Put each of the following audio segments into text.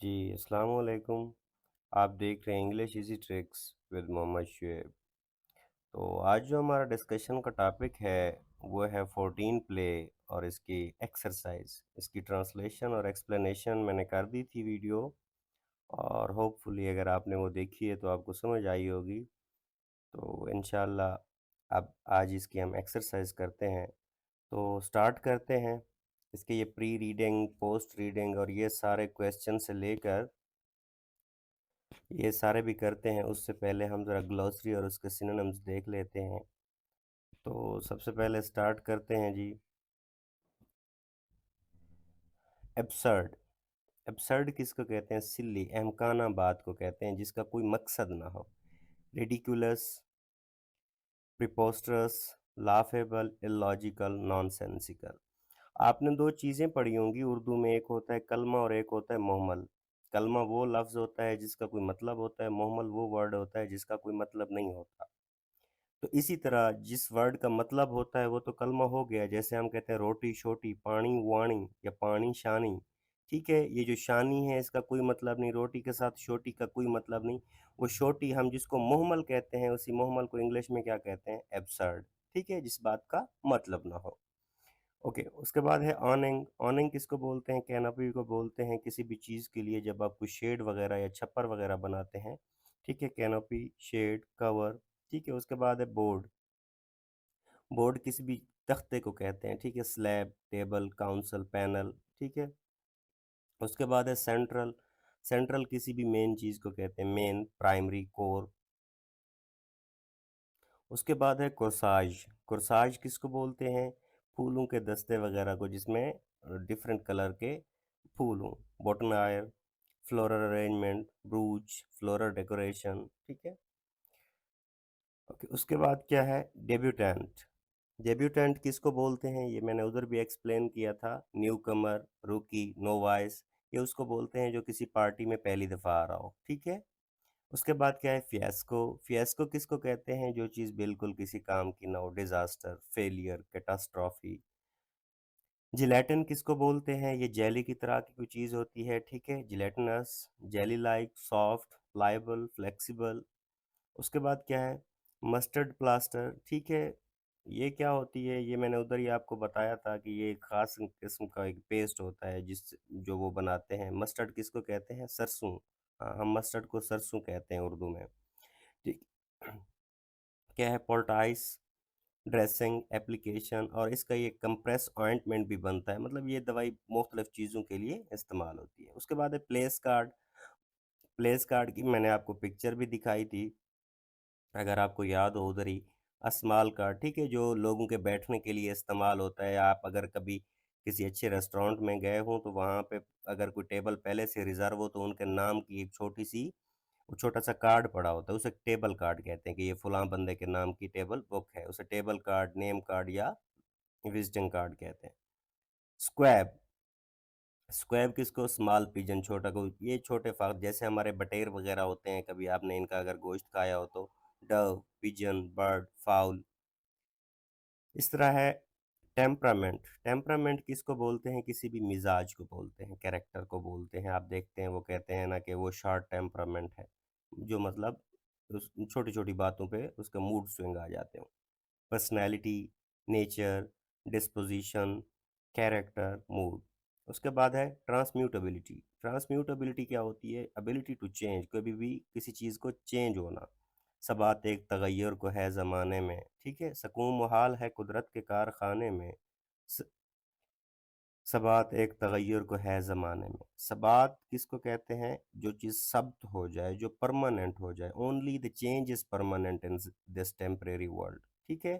जी, अस्सलाम वालेकुम। आप देख रहे हैं English easy tricks with Mohammad Shoaib. तो आज जो हमारा डिस्कशन का टॉपिक है वो है 14 प्ले और इसकी एक्सरसाइज। इसकी ट्रांसलेशन और एक्सप्लेनेशन मैंने कर दी थी वीडियो, और होपफुली अगर आपने वो देखी है तो आपको समझ आई होगी। तो इंशाल्लाह अब आज इसकी हम एक्सरसाइज करते हैं। तो स्टार्ट करते हैं। इसके ये प्री रीडिंग, पोस्ट रीडिंग और ये सारे क्वेश्चन से लेकर ये सारे भी करते हैं। उससे पहले हम ज़रा ग्लॉसरी और उसके सिनोनिम्स देख लेते हैं। तो सबसे पहले स्टार्ट करते हैं जी। एब्सर्ड। एब्सर्ड किसको कहते हैं? सिल्ली, अहमकाना बात को कहते हैं जिसका कोई मकसद ना हो। Ridiculous, preposterous, laughable, illogical, nonsensical. आपने दो चीज़ें पढ़ी होंगी उर्दू में, एक होता है कलमा और एक होता है मोहमल। कलमा वो लफ्ज़ होता है जिसका कोई मतलब होता है, मोहमल वो वर्ड होता है जिसका कोई मतलब नहीं होता। तो इसी तरह जिस वर्ड का मतलब होता है वो तो कलमा हो गया। जैसे हम कहते हैं रोटी शोटी, पानी वाणी या पानी शानी। ठीक है, ये जो शानी है इसका कोई मतलब नहीं, रोटी के साथ शोटी का कोई मतलब नहीं। वो शोटी हम जिसको मोहमल कहते हैं, उसी मोहमल को इंग्लिश में क्या कहते हैं? एब्सर्ड। ठीक है, जिस बात का मतलब ना हो। ओके, उसके बाद है ऑनिंग। ऑनिंग किसको बोलते हैं? कैनोपी को बोलते हैं किसी भी चीज़ के लिए जब आप कोई शेड वगैरह या छप्पर वगैरह बनाते हैं। ठीक है, कैनोपी, शेड, कवर। ठीक है, उसके बाद है बोर्ड। बोर्ड किसी भी तख्ते को कहते हैं। ठीक है, स्लैब, टेबल, काउंसल, पैनल। ठीक है, उसके बाद है सेंट्रल। सेंट्रल किसी भी मेन चीज़ को कहते हैं, मेन, प्राइमरी, कोर। उसके बाद है कोर्साज। कोर्साज किसको बोलते हैं? फूलों के दस्ते वगैरह को जिसमें डिफरेंट कलर के फूल हों। Boutonniere, floral arrangement, brooch, floral decoration. ठीक है। ओके, उसके बाद क्या है? डेब्यूटेंट। डेब्यूटेंट किसको बोलते हैं? ये मैंने उधर भी एक्सप्लेन किया था। न्यू कमर, रूकी, नोवाइस। ये उसको बोलते हैं जो किसी पार्टी में पहली दफ़ा आ रहा हो। ठीक है। उसके बाद क्या है? फियास्को। फियास्को किसको कहते हैं? जो चीज़ बिल्कुल किसी काम की ना हो। Disaster, failure, catastrophe. जिलेटिन किसको बोलते हैं? ये जेली की तरह की कोई चीज़ होती है। ठीक है, gelatinous, jelly like, soft, pliable, flexible. उसके बाद क्या है? Mustard plaster. ठीक है, ये क्या होती है? ये मैंने उधर ही आपको बताया था कि ये एक ख़ास किस्म का एक पेस्ट होता है जिस जो वो बनाते हैं। मस्टर्ड किसको कहते हैं? सरसों। हाँ, हम मस्टर्ड को सरसों कहते हैं उर्दू में। ठीक। क्या है? पोल्टाइस, ड्रेसिंग, एप्लीकेशन, और इसका ये कंप्रेस ऑइंटमेंट भी बनता है। मतलब ये दवाई मुख्तलिफ चीज़ों के लिए इस्तेमाल होती है। उसके बाद है प्लेस कार्ड। प्लेस कार्ड की मैंने आपको पिक्चर भी दिखाई थी, अगर आपको याद हो उधर ही। अस्माल कार्ड। ठीक है, जो लोगों के बैठने के लिए इस्तेमाल होता है। आप अगर कभी किसी अच्छे रेस्टोरेंट में गए हों तो वहाँ पे अगर कोई टेबल पहले से रिजर्व हो तो उनके नाम की एक छोटी सी वो छोटा सा कार्ड पड़ा होता है, उसे टेबल कार्ड कहते हैं कि ये फलां बंदे के नाम की टेबल बुक है। उसे टेबल कार्ड, नेम कार्ड या विजिटिंग कार्ड कहते हैं। स्क्वैब। स्क्वैब किसको? स्मॉल पिजन, छोटा को। ये छोटे फाग जैसे हमारे बटेर वगैरह होते हैं, कभी आपने इनका अगर गोश्त खाया हो तो। Dove, pigeon, bird, foul. इस तरह है टेम्परामेंट। टेम्परामेंट किसको बोलते हैं? किसी भी मिजाज को बोलते हैं, कैरेक्टर को बोलते हैं। आप देखते हैं वो कहते हैं ना कि वो शॉर्ट टेम्परामेंट है, जो मतलब उस छोटी छोटी बातों पे उसका मूड स्विंग आ जाते हो। Personality, nature, disposition, character, mood. उसके बाद है ट्रांसम्यूटेबिलिटी। ट्रांसम्यूटेबिलिटी क्या होती है? एबिलिटी टू चेंज, कभी भी किसी चीज़ को चेंज होना। सबात एक तगैर को है ज़माने में। ठीक है, सकून मुहाल है कुदरत के कारखाने में। स- सबात एक तगैर को है ज़माने में। सबात किसको कहते हैं? जो चीज़ सब्त हो जाए, जो परमानेंट हो जाए। Only the change is permanent in this temporary world. ठीक है,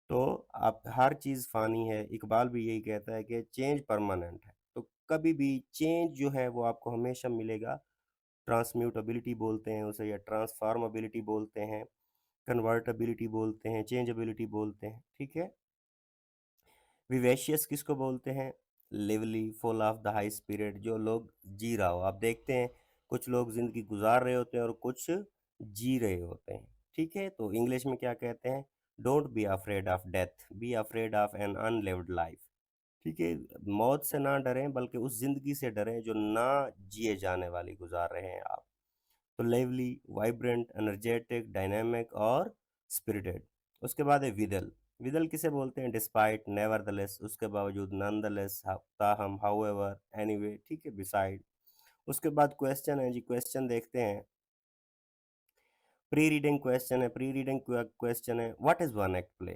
तो आप हर चीज़ फ़ानी है। इकबाल भी यही कहता है कि चेंज परमानेंट है, तो कभी भी चेंज जो है वो आपको हमेशा मिलेगा। ट्रांसम्यूटेबिलिटी बोलते हैं उसे, या ट्रांसफॉर्मेबिलिटी बोलते हैं, कन्वर्टेबिलिटी बोलते हैं, चेंजेबिलिटी बोलते हैं। ठीक है। विवेशियस किसको बोलते हैं? Lively, full of the high spirit, जो लोग जी रहा हो। आप देखते हैं कुछ लोग ज़िंदगी गुजार रहे होते हैं और कुछ जी रहे होते हैं। ठीक है, तो इंग्लिश में क्या कहते हैं? Don't be afraid of death, be afraid of an unlived life. ठीक है? मौत से ना डरें बल्कि उस ज़िंदगी से डरें जो ना जिए जाने वाली गुज़ार रहे हैं आप। तो लिवली, वाइब्रेंट, एनर्जेटिक, डायनामिक और स्पिरिटेड। उसके बाद है विदल। विदल किसे बोलते हैं? डिस्पाइट, नेवरदलेस, उसके बावजूद, नॉनदलेस, ताहम, हाउएवर, एनीवे, ठीक है, बिसाइड। उसके बाद क्वेश्चन है जी, क्वेश्चन देखते हैं। प्री रीडिंग क्वेश्चन है, प्री रीडिंग क्वेश्चन है, what is one act play?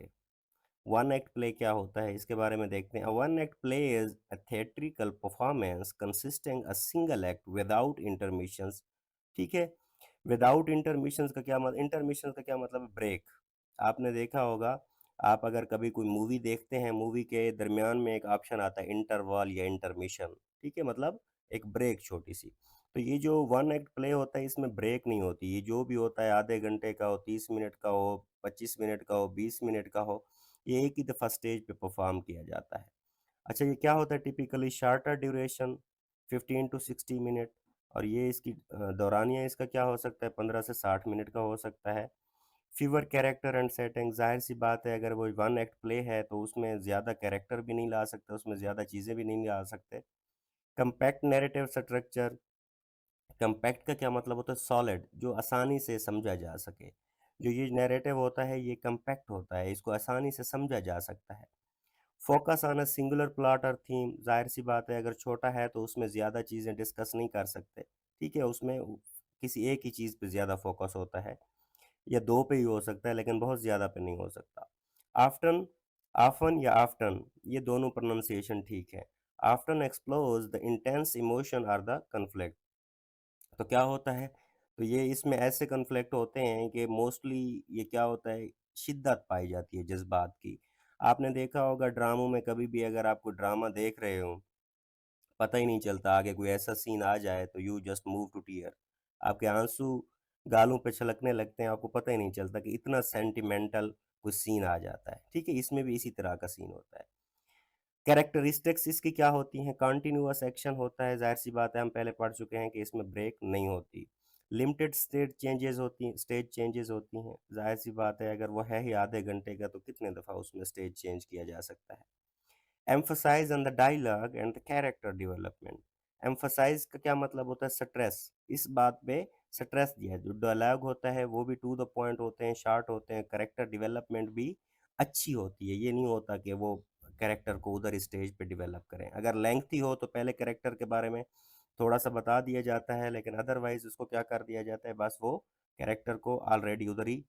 One act play क्या होता है इसके बारे में देखते हैं। One act play is a theatrical performance consisting a single act without intermissions. ठीक है, विदाउट इंटरमिशंस का क्या मतलब? इंटरमिशंस का क्या मतलब है? ब्रेक। आपने देखा होगा, आप अगर कभी कोई मूवी देखते हैं, मूवी के दरमियान में एक ऑप्शन आता है इंटरवल या इंटरमिशन, ठीक है, मतलब एक ब्रेक छोटी सी। तो ये जो वन एक्ट प्ले होता है इसमें ब्रेक नहीं होती, ये जो भी होता है आधे घंटे का हो, 30 मिनट का हो, 25 मिनट का हो, 20 मिनट का हो, ये एक ही दफ़ा स्टेज पे परफॉर्म किया जाता है। अच्छा, ये क्या होता है? Typically shorter duration 15 to 60 minute, और ये इसकी दौरानिया इसका क्या हो सकता है? 15 से 60 मिनट का हो सकता है। फीवर कैरेक्टर एंड सेटिंग, जाहिर सी बात है अगर वो वन एक्ट प्ले है तो उसमें ज़्यादा कैरेक्टर भी नहीं ला सकते, उसमें ज़्यादा चीज़ें भी नहीं ला सकते। कंपैक्ट नैरेटिव स्ट्रक्चर, कंपैक्ट का क्या मतलब होता है? सॉलिड, जो आसानी से समझा जा सके। जो ये नैरेटिव होता है ये कंपैक्ट होता है, इसको आसानी से समझा जा सकता है। Focus on a singular plot और थीम, जाहिर सी बात है अगर छोटा है तो उसमें ज़्यादा चीज़ें डिस्कस नहीं कर सकते, ठीक है, उसमें किसी एक ही चीज़ पे ज़्यादा फोकस होता है, या दो पे ही हो सकता है लेकिन बहुत ज़्यादा पे नहीं हो सकता। आफ्टन, ऑफन या आफ्टन, ये दोनों प्रोनाउंसिएशन ठीक है। Often explores the intense emotion और द कन्फ्लिक्ट। तो क्या होता है? तो ये इसमें ऐसे कन्फ्लिक्ट होते हैं कि मोस्टली ये क्या होता है? शिद्दत पाई जाती है जज्बात की। आपने देखा होगा ड्रामों में, कभी भी अगर आप कोई ड्रामा देख रहे हो, पता ही नहीं चलता आगे कोई ऐसा सीन आ जाए तो you just move to tear, आपके आंसू गालों पे छलकने लगते हैं, आपको पता ही नहीं चलता कि इतना सेंटिमेंटल कुछ सीन आ जाता है। ठीक है, इसमें भी इसी तरह का सीन होता है। कैरेक्टरिस्टिक्स इसकी क्या होती हैं? कंटिन्यूअस एक्शन होता है, ज़ाहिर सी बात है हम पहले पढ़ चुके हैं कि इसमें ब्रेक नहीं होती। लिमिटेड स्टेज चेंजेस होती हैं, ज़ाहिर सी बात है अगर वो है ही आधे घंटे का तो कितने दफ़ा उसमें स्टेज चेंज किया जा सकता है। Emphasize on the dialogue and the character development. Emphasize का क्या मतलब होता है? स्ट्रेस, इस बात पे स्ट्रेस दिया है। जो डायलॉग होता है वो भी टू द पॉइंट होते हैं, शार्ट होते हैं, कैरेक्टर डेवलपमेंट भी अच्छी होती है। ये नहीं होता कि वो कैरेक्टर को उधर स्टेज पे डेवलप करें। अगर लेंथी हो तो पहले कैरेक्टर के बारे में थोड़ा सा बता दिया जाता है, लेकिन अदरवाइज उसको क्या कर दिया जाता है? बस वो कैरेक्टर को ऑलरेडी उधर ही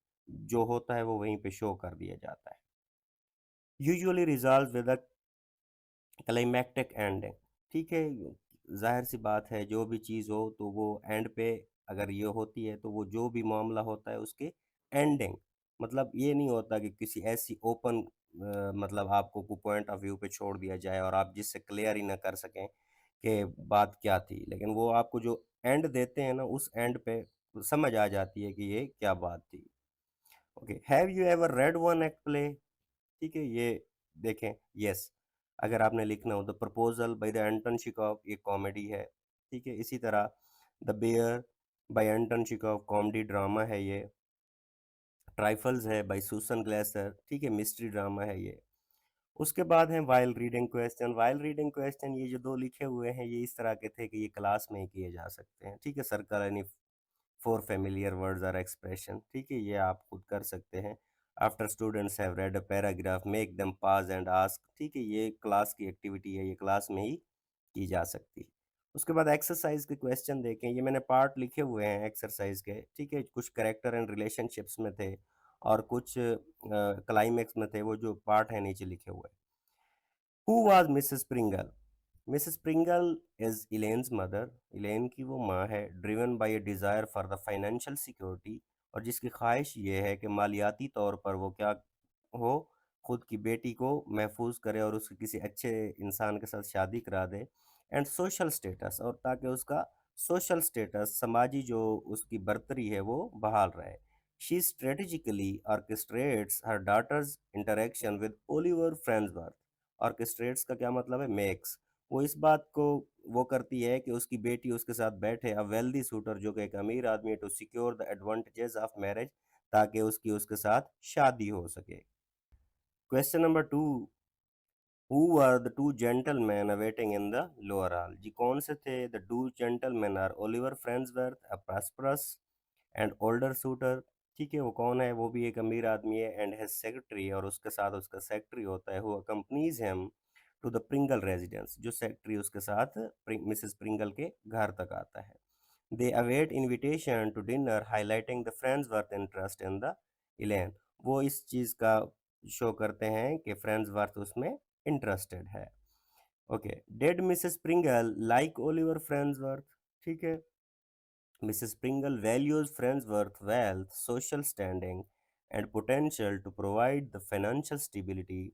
जो होता है वो वहीं पे शो कर दिया जाता है। Usually resolve with a climactic ending. ठीक है, जाहिर सी बात है जो भी चीज़ हो तो वो एंड पे अगर ये होती है तो वो जो भी मामला होता है उसके एंडिंग, मतलब ये नहीं होता कि किसी ऐसी ओपन मतलब आपको को पॉइंट ऑफ व्यू पे छोड़ दिया जाए और आप जिससे क्लियर ही ना कर सकें कि बात क्या थी, लेकिन वो आपको जो एंड देते हैं ना उस एंड पे समझ आ जाती है कि ये क्या बात थी। Okay, have you ever read one act play? ठीक है, ये देखें, यस, अगर आपने लिखना हो the proposal by the Anton Chekhov, ये कॉमेडी है। ठीक है, इसी तरह the bear by Anton Chekhov, comedy drama है ये। ट्राइफल्स है बाय सूसन ग्लेसर, ठीक है, मिस्ट्री ड्रामा है ये। उसके बाद है while reading question. While reading question, ये जो दो लिखे हुए हैं ये इस तरह के थे कि ये क्लास में ही किए जा सकते हैं। ठीक है, circle any four familiar words or expression, ठीक है, ये आप खुद कर सकते हैं। After students have read a paragraph make them pause and ask, ठीक है, ये क्लास की एक्टिविटी है, ये क्लास में ही की जा सकती है। उसके बाद एक्सरसाइज के क्वेश्चन देखें, ये मैंने पार्ट लिखे हुए हैं एक्सरसाइज के, ठीक है, कुछ करेक्टर एंड रिलेशनशिप्स में थे और कुछ क्लाइमेक्स में थे, वो जो पार्ट है नीचे लिखे हुए। Who was Mrs Pringle? Mrs Pringle is Elaine's mother, Elaine की वो माँ है, driven by a desire for the financial security, और जिसकी ख्वाहिश ये है कि मालियाती तौर पर वो क्या हो, खुद की बेटी को महफूज करे और उसके किसी अच्छे इंसान के साथ शादी करा दे। एंड सोशल स्टेटस, और ताकि उसका सोशल स्टेटस, समाजी जो उसकी बर्तरी है वो बहाल रहे। She strategically orchestrates her daughter's interaction with Oliver Friendsworth. Orchestrates का क्या मतलब है? मेक्स, वो इस बात को वो करती है कि उसकी बेटी उसके साथ बैठे अ वेल्दी सूटर, जो कि एक अमीर आदमी है, to secure the advantages of marriage, ताकि उसकी उसके साथ शादी हो सके। Question number 2, who were the two gentleman awaiting in the lower hall, जी कौन से थे? The two gentleman are Oliver Friendsworth, a prosperous and older suitor. ठीक है, वो कौन है? वो भी एक अमीर आदमी है। एंड हिज सेक्रेटरी, और उसके साथ उसका सेक्रेटरी होता है, who accompanies him to the Pringle residence, जो सेक्रेटरी उसके साथ मिसेस प्रिंगल के घर तक आता है। They await invitation to dinner highlighting the Friendsworth interest in the Elaine. वो इस चीज़ का शो करते हैं कि फ्रेंड्सवर्थ उसमें इंटरेस्टेड है। Okay, did Mrs Pringle like Oliver Friendsworth. ठीक है, Mrs. Pringle values Friendsworth's wealth, social standing, and potential to provide the financial stability.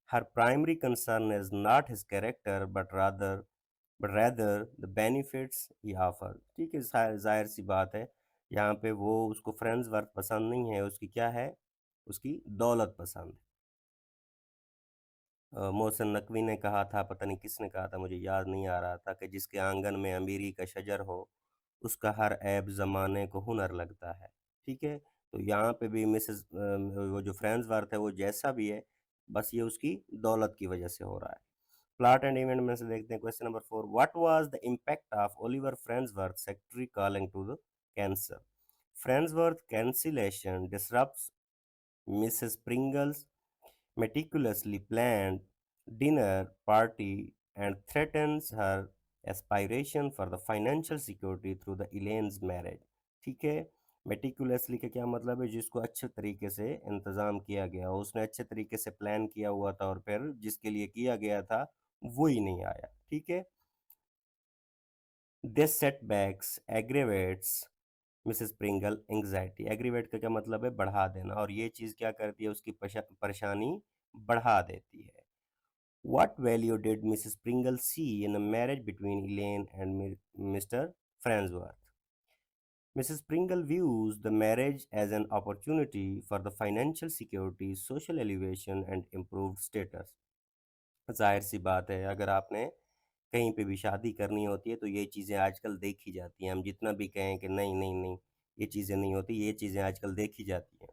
Her primary concern is not his character, but rather the benefits he offers. ठीक है, जाहिर सी बात है, यहाँ पे वो उसको फ्रेंड्सवर्थ पसंद नहीं है, उसकी क्या है? उसकी दौलत पसंद है। मोहसिन नकवी ने कहा था, पता नहीं किसने कहा था, मुझे याद नहीं आ रहा था, कि जिसके आंगन में अमीरी का शजर हो, उसका हर ऐब ज़माने को हुनर लगता है। ठीक है, तो यहाँ पे भी वो जो फ्रेंड्सवर्थ है, वो जैसा भी है, बस ये उसकी दौलत की वजह से हो रहा है। प्लॉट एंड इवेंट में से देखते हैं question number 4, what was the impact of Oliver Friendsworth secretary calling to the cancel? Friendsworth cancellation disrupts Mrs Pringle's meticulously planned dinner party and threatens her aspiration for the financial security through the Elaine's marriage। ठीक है, meticulously का क्या मतलब है? जिसको अच्छे तरीके से इंतज़ाम किया गया हो, उसने अच्छे तरीके से प्लान किया हुआ था, और फिर जिसके लिए किया गया था वो ही नहीं आया। ठीक है, this setbacks aggravates Mrs Pringle anxiety. Aggravate का क्या मतलब है? बढ़ा देना, और ये चीज़ क्या करती है? उसकी परेशानी बढ़ा देती है। What value did Mrs. Pringle see in a marriage between Elaine and Mr. Farnsworth? Mrs. Pringle views the marriage as an opportunity for the financial security, social elevation and improved status। जाहिर सी बात है, अगर आपने कहीं पे भी शादी करनी होती है तो ये चीज़ें आजकल देखी जाती हैं। हम जितना भी कहें कि नहीं नहीं नहीं, ये चीज़ें नहीं होती, ये चीज़ें आजकल देखी जाती हैं।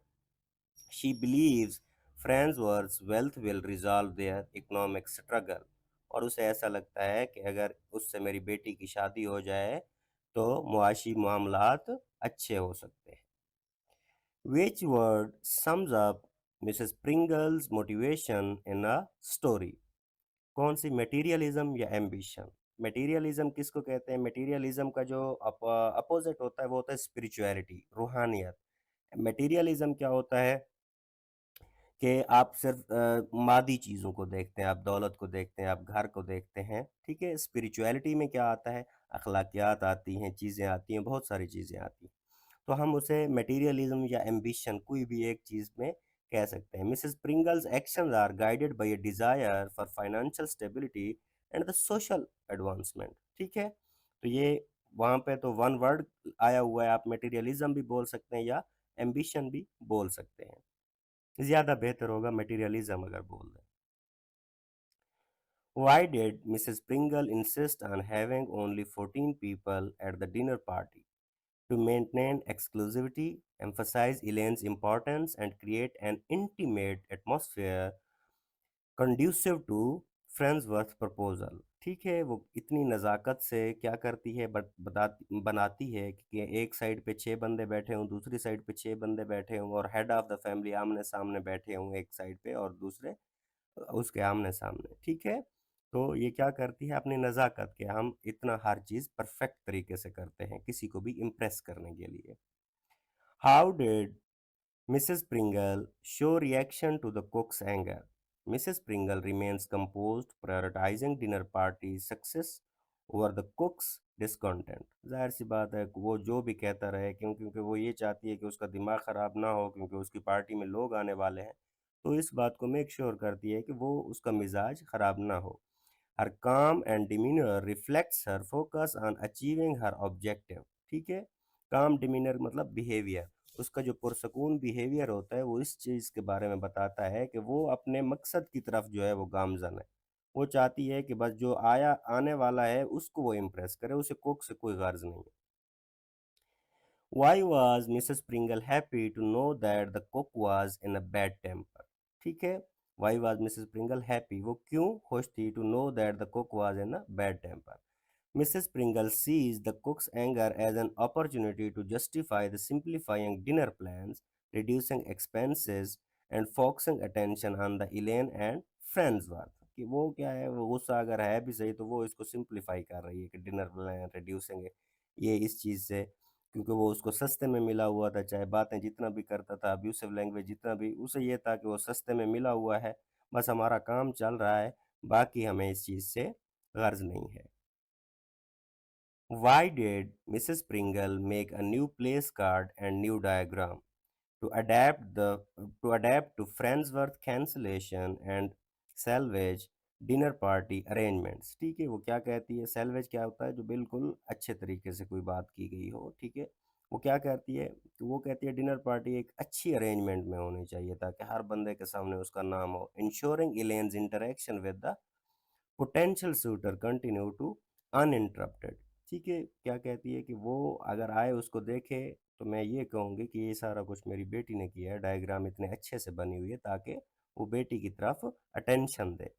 She believes Farnsworth's wealth will resolve their economic struggle। और उसे ऐसा लगता है कि अगर उससे मेरी बेटी की शादी हो जाए तो मुआशी मामलात अच्छे हो सकते हैं। Which word sums up Mrs. Pringle's motivation in a story? कौन सी? मटेरियलिज्म या एम्बिशन? मटेरियलिज्म किसको कहते हैं? मटेरियलिज्म का जो अपोजिट होता है वो होता है स्पिरिचुअलिटी, रूहानियत। मटेरियलिज्म क्या होता है? कि आप सिर्फ मादी चीज़ों को देखते हैं, आप दौलत को देखते हैं, आप घर को देखते हैं। ठीक है, स्पिरिचुअलिटी में क्या आता है? अखलाकियात आती हैं, चीज़ें आती हैं, बहुत सारी चीज़ें आती हैं। तो हम उसे मटेरियलिज्म या एम्बिशन कोई भी एक चीज़ में कह सकते हैं। Mrs Pringle's actions are guided by a desire for financial stability and the social advancement. ठीक है, तो ये वहाँ पे तो वन वर्ड आया हुआ है, आप मटेरियलिज्म भी बोल सकते हैं या एम्बिशन भी बोल सकते हैं। ज़्यादा बेहतर होगा मटेरियलिज्म अगर बोल दें। Why did Mrs. Pringle insist on having only 14 people at the dinner party? To maintain exclusivity, emphasize Elaine's importance, and create an intimate atmosphere conducive to Farnsworth's proposal। ठीक है, वो इतनी नज़ाकत से क्या करती है? बनाती है कि एक साइड पे 6 बंदे बैठे हों, दूसरी साइड पे 6 बंदे बैठे हों, और हेड ऑफ़ द फैमिली आमने सामने बैठे हों एक साइड पे, और दूसरे उसके आमने-सामने। ठीक है? तो ये क्या करती है? अपनी नज़ाकत के हम इतना हर चीज़ परफेक्ट तरीके से करते हैं, किसी को भी इम्प्रेस करने के लिए। How did Mrs. Pringle show reaction to the cook's anger? Mrs. Pringle remains composed, prioritizing dinner party success over the cook's discontent। जाहिर सी बात है, वो जो भी कहता रहे, क्योंकि वो ये चाहती है कि उसका दिमाग ख़राब ना हो, क्योंकि उसकी पार्टी में लोग आने वाले हैं। तो इस बात को मेक श्योर करती है कि वो उसका मिजाज ख़राब ना हो। हर calm and demeanor reflects her focus on achieving her objective। ठीक है, काम डिमीनर मतलब बिहेवियर, उसका जो पुरसकून बिहेवियर होता है वो इस चीज़ के बारे में बताता है कि वो अपने मकसद की तरफ जो है वो गामजन है। वो चाहती है कि बस जो आने वाला है उसको वो इम्प्रेस करे, उसे कुक से कोई गर्ज नहीं है। Why was Mrs. Pringle happy to know that the cook was in a bad temper? ठीक है, why was Mrs Pringle happy, वो क्यों खुश थी, to know that the cook was in a bad temper. Mrs. Pringle sees the cook's anger as an opportunity to justify the simplifying dinner plans, reducing expenses, and focusing attention on the Elaine and Friendsworth। कि वो क्या है, वो गुस्सा अगर है भी सही तो वो इसको सिंप्लीफाई कर रही है कि डिनर प्लान रिड्यूसिंग ये इस चीज़ से, क्योंकि वो उसको सस्ते में मिला हुआ था, चाहे बातें जितना भी करता था, अब्यूसिव लैंग्वेज जितना भी, उसे ये था कि वो सस्ते में मिला हुआ है, बस हमारा काम चल रहा है, बाकी हमें इस चीज़ से गर्ज नहीं है। Why did Mrs. Pringle make a new place card and new diagram to adapt to Friendsworth cancellation and salvage dinner party arrangements? ठीक है, वो क्या कहती है, सैल्वेज क्या होता है, जो बिल्कुल अच्छे तरीके से कोई बात की गई हो, ठीक है। वो क्या कहती है, तो वो कहती है डिनर पार्टी एक अच्छी अरेंजमेंट में होनी चाहिए ताकि हर बंदे के सामने उसका नाम हो, ensuring Elaine's interaction with the potential suitor continue to uninterrupted. ठीक है, क्या कहती है कि वो अगर आए उसको देखे तो मैं ये कहूँगी कि ये सारा कुछ मेरी बेटी ने किया है, डायग्राम इतने अच्छे से बनी हुई है ताकि वो बेटी की तरफ अटेंशन दे।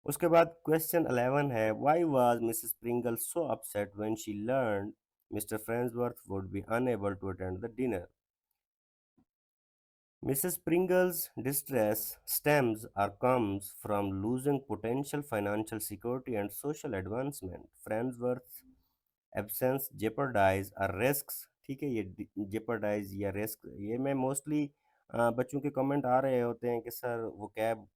उसके बाद क्वेश्चन 11 है, why was Mrs Pringle so upset when she learned mister Friendsworth would be unable to attend the dinner? Mrs. Pringle's distress stems or comes from losing potential financial security and social advancement. Friendsworth's absence jeopardize or risks, ठीक है, ये jeopardize या risk, ये मैं mostly बच्चों के comment आ रहे होते हैं कि सर वो कैब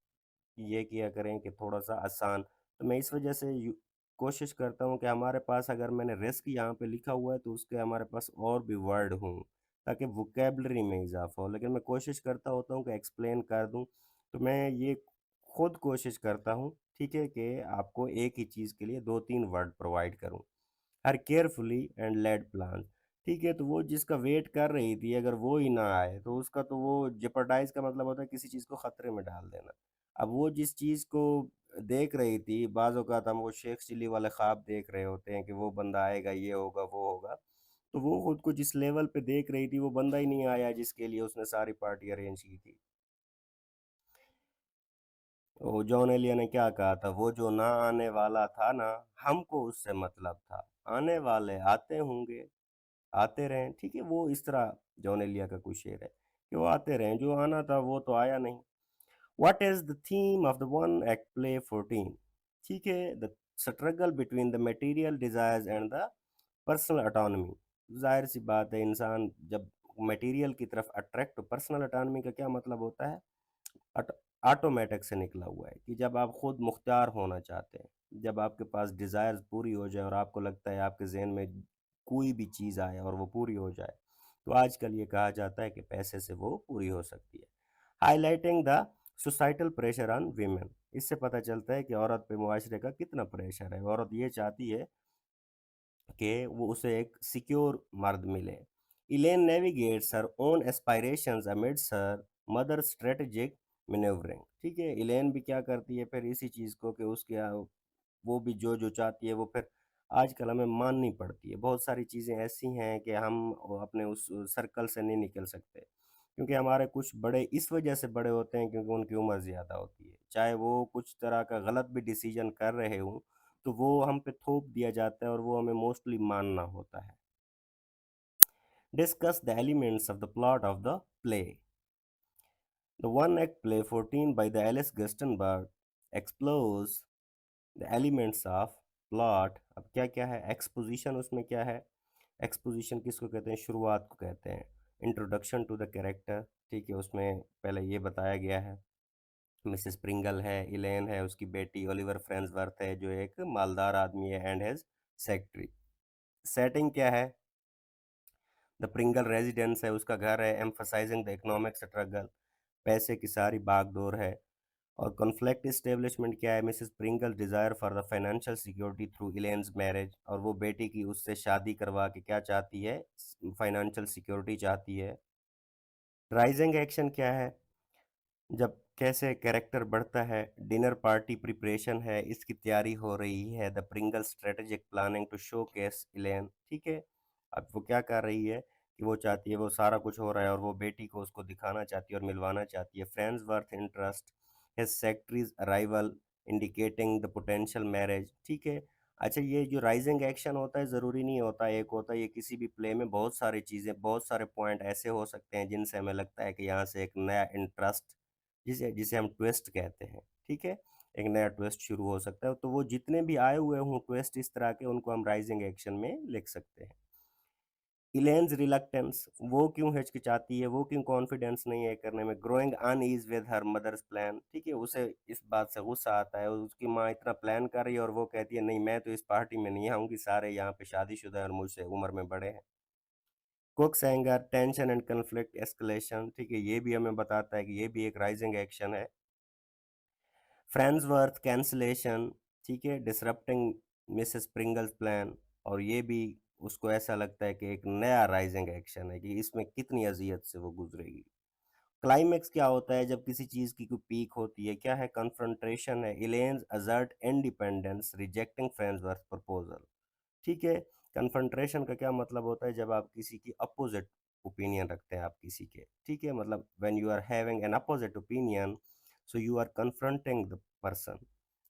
ये किया करें कि थोड़ा-सा आसान। तो मैं इस वजह से कोशिश करता हूँ कि हमारे पास अगर मैंने रिस्क यहाँ पे लिखा हुआ है तो उसके हमारे पास और भी वर्ड हों, ताकि वोकैब्युलरी में इज़ाफ़ा हो। लेकिन मैं कोशिश करता होता हूँ कि एक्सप्लेन कर दूँ, तो मैं ये खुद कोशिश करता हूँ, ठीक है, कि आपको एक ही चीज़ के लिए 2-3 वर्ड प्रोवाइड करूँ। हर केयरफुली एंड लेड प्लान, ठीक है, तो वो जिसका वेट कर रही थी अगर वो ही ना आए तो उसका तो वो जेपरडाइज का मतलब होता है किसी चीज़ को ख़तरे में डाल देना। अब वो जिस चीज़ को देख रही थी, बाज़ औक़ात हम वो शेख चिल्ली वाले ख़्वाब देख रहे होते हैं कि वो बंदा आएगा, ये होगा, वो होगा। तो वो खुद को जिस लेवल पे देख रही थी वो बंदा ही नहीं आया जिसके लिए उसने सारी पार्टी अरेंज की थी। वो जॉन एलिया ने क्या कहा था, वो जो ना आने वाला था ना, हमको उससे मतलब था, आने वाले आते होंगे, आते रहें, ठीक है, वो इस तरह जॉन एलिया का कोई शेर है कि वो आते रहें, जो आना था वो तो आया नहीं। What is the theme of the one act play 14? ठीक है, the struggle between the material desires and the personal autonomy. जाहिर सी बात है, इंसान जब मटेरियल की तरफ अट्रैक्ट, पर्सनल ऑटोनॉमी का क्या मतलब होता है, ऑटोमेटिक से निकला हुआ है कि जब आप खुद मुख्तार होना चाहते हैं, जब आपके पास डिज़ायर्स पूरी हो जाए और आपको लगता है आपके जहन में कोई भी चीज़ आए और वो पूरी हो जाए, तो आजकल ये कहा जाता है कि पैसे से वो पूरी हो सकती है। Highlighting the societal pressure on women, इससे पता चलता है कि औरत पे मुआशरे का कितना प्रेशर है। औरत ये चाहती है कि वो उसे एक सिक्योर मर्द मिले। Elaine navigates her own aspirations amidst her mother strategic manoeuvring. ठीक है, इलेन भी क्या करती है फिर इसी चीज़ को कि उसके वो भी जो चाहती है वो फिर आजकल हमें माननी पड़ती है। बहुत सारी चीज़ें ऐसी हैं कि हम अपने उस सर्कल से नहीं निकल सकते, क्योंकि हमारे कुछ बड़े इस वजह से बड़े होते हैं क्योंकि उनकी उम्र ज़्यादा होती है। चाहे वो कुछ तरह का गलत भी डिसीजन कर रहे हों, तो वो हम पे थोप दिया जाता है और वो हमें मोस्टली मानना होता है। Discuss the elements of the plot of the play. The one act play 14 by the Alice Gustenberg explores the elements of plot. अब क्या क्या है, एक्सपोजिशन उसमें क्या है, एक्सपोजिशन किसको कहते हैं, शुरुआत को कहते हैं। इंट्रोडक्शन टू द कैरेक्टर, ठीक है, उसमें पहले ये बताया गया है मिसेस प्रिंगल है, इलेन है, उसकी बेटी ओलिवर फ्रेंसवर्थ है जो एक मालदार आदमी है एंड हैज सेक्रेटरी। सेटिंग क्या है, द प्रिंगल रेजिडेंस है, उसका घर है, एम्फसाइजिंग द इकोनॉमिक स्ट्रगल, पैसे की सारी बागडोर है। और कॉन्फ्लिक्ट इस्टेब्लिशमेंट क्या है, Mrs Pringle desire for the financial security through Elaine's marriage, और वो बेटी की उससे शादी करवा के क्या चाहती है, फाइनेंशियल सिक्योरिटी चाहती है। राइजिंग एक्शन क्या है, जब कैसे कैरेक्टर बढ़ता है, डिनर पार्टी प्रिपरेशन है, इसकी तैयारी हो रही है, the Pringle strategic planning to showcase Elaine, ठीक है। अब वो क्या कर रही है कि वो चाहती है वो सारा कुछ हो रहा है और वो बेटी को उसको दिखाना चाहती है और मिलवाना चाहती है। Friendsworth interest, his secretary's arrival indicating the potential marriage, ठीक है। अच्छा, ये जो राइजिंग एक्शन होता है ज़रूरी नहीं होता एक होता है, ये किसी भी प्ले में बहुत सारी चीज़ें, बहुत सारे पॉइंट ऐसे हो सकते हैं जिनसे हमें लगता है कि यहाँ से एक नया इंटरेस्ट, जिसे जिसे हम ट्विस्ट कहते हैं, ठीक है, एक नया ट्विस्ट शुरू हो सकता है। तो वो जितने भी आए हुए हों ट्विस्ट इस तरह के, उनको हम राइजिंग एक्शन में लिख सकते हैं। इलेन्स रिलक्टेंस, वो क्यों हिचकिचाती है, वो क्यों कॉन्फिडेंस नहीं है करने में। Growing unease with her mother's plan, ठीक है, उसे इस बात से गुस्सा आता है, उसकी माँ इतना प्लान कर रही है और वो कहती है नहीं मैं तो इस पार्टी में नहीं आऊंगी, सारे यहाँ पे शादीशुदा है और मुझसे उम्र में बड़े हैं। कुक्स anger, tension and conflict escalation, ठीक है, ये भी हमें बताता है कि ये भी एक राइजिंग एक्शन है। फ्रेंड्सवर्थ कैंसलेशन, ठीक है, डिसरप्टिंग मिसेस प्रिंगल्स प्लान, और ये भी उसको ऐसा लगता है कि एक नया राइजिंग एक्शन है कि इसमें कितनी अजियत से वो गुजरेगी। क्लाइमेक्स क्या होता है जब किसी चीज की कोई पीक होती है, क्या है, कन्फ्रंटेशन है, इलेन्स अजर्ट इंडिपेंडेंस रिजेक्टिंग फ्रेंड्सवर्थ प्रपोजल, ठीक है। कन्फ्रंट्रेशन का क्या मतलब होता है, जब आप किसी की अपोजिट ओपिनियन रखते हैं आप किसी के, ठीक है, मतलब when you are having an opposite opinion, so you are confronting the person,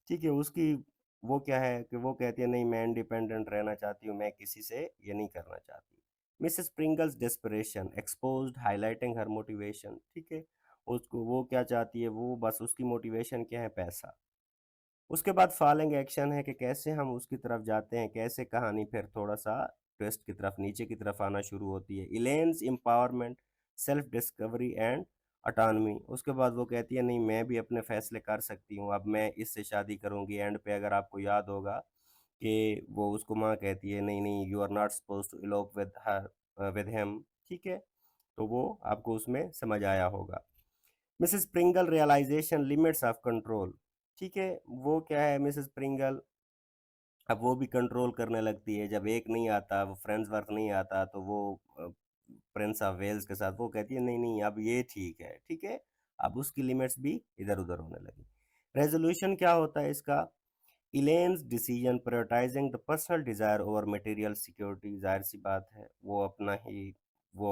ठीक है, उसकी वो क्या है कि वो कहती है नहीं मैं इंडिपेंडेंट रहना चाहती हूँ, मैं किसी से ये नहीं करना चाहती। Mrs Pringle's desperation exposed highlighting her motivation, ठीक है, उसको वो क्या चाहती है, वो बस उसकी मोटिवेशन क्या है, पैसा। उसके बाद फॉलोइंग एक्शन है कि कैसे हम उसकी तरफ जाते हैं, कैसे कहानी फिर थोड़ा-सा ट्विस्ट की तरफ, नीचे की तरफ आना शुरू होती है। Elaine's empowerment, self discovery and autonomy, उसके बाद वो कहती है नहीं मैं भी अपने फैसले कर सकती हूँ, अब मैं इससे शादी करूँगी। एंड पे अगर आपको याद होगा कि वो उसको माँ कहती है नहीं, नहीं you are not supposed to elope with her with him, ठीक है? तो वो आपको उसमें समझ आया होगा। Mrs Pringle realization limits of control, ठीक है, वो क्या है मिसेस प्रिंगल, अब वो भी कंट्रोल करने लगती है, जब एक नहीं आता, वो फ्रेंड्सवर्थ नहीं आता, तो वो प्रिंस ऑफ वेल्स के साथ वो कहती है नहीं नहीं अब ये ठीक है, ठीक है, अब उसकी लिमिट्स भी इधर उधर होने लगी। रेजोल्यूशन क्या होता है इसका, Elaine's decision prioritising the personal desire over material security, जाहिर सी बात है वो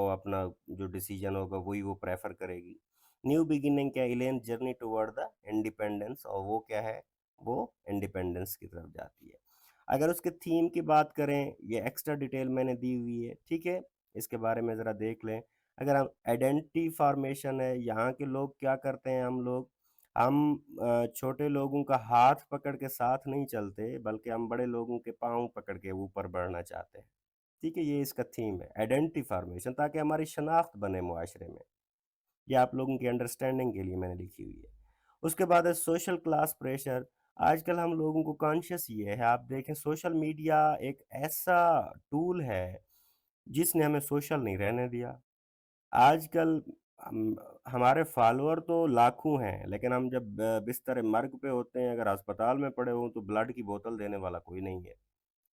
अपना जो डिसीजन होगा वही वो प्रेफर करेगी। न्यू बिगिनिंग क्या, इलेन जर्नी टुवर्ड द इंडिपेंडेंस, और वो क्या है, वो इंडिपेंडेंस की तरफ जाती है। अगर उसके थीम की बात करें, ये एक्स्ट्रा डिटेल मैंने दी हुई है, ठीक है, इसके बारे में ज़रा देख लें। अगर हम आइडेंटिटी फॉर्मेशन है, यहाँ के लोग क्या करते हैं, हम छोटे लोगों का हाथ पकड़ के साथ नहीं चलते, बल्कि हम बड़े लोगों के पाँव पकड़ के ऊपर बढ़ना चाहते हैं, ठीक है, ये इसका थीम है आइडेंटिटी फॉर्मेशन, ताकि हमारी शनाख्त बने मुआशरे में। ये आप लोगों की अंडरस्टैंडिंग के लिए मैंने लिखी हुई है। उसके बाद है सोशल क्लास प्रेशर। आजकल हम लोगों को कॉन्शियस ये है, आप देखें सोशल मीडिया एक ऐसा टूल है जिसने हमें सोशल नहीं रहने दिया। आजकल हम हमारे फॉलोअर तो लाखों हैं, लेकिन हम जब बिस्तर मर्ग पे होते हैं, अगर अस्पताल में पड़े हों, तो ब्लड की बोतल देने वाला कोई नहीं है,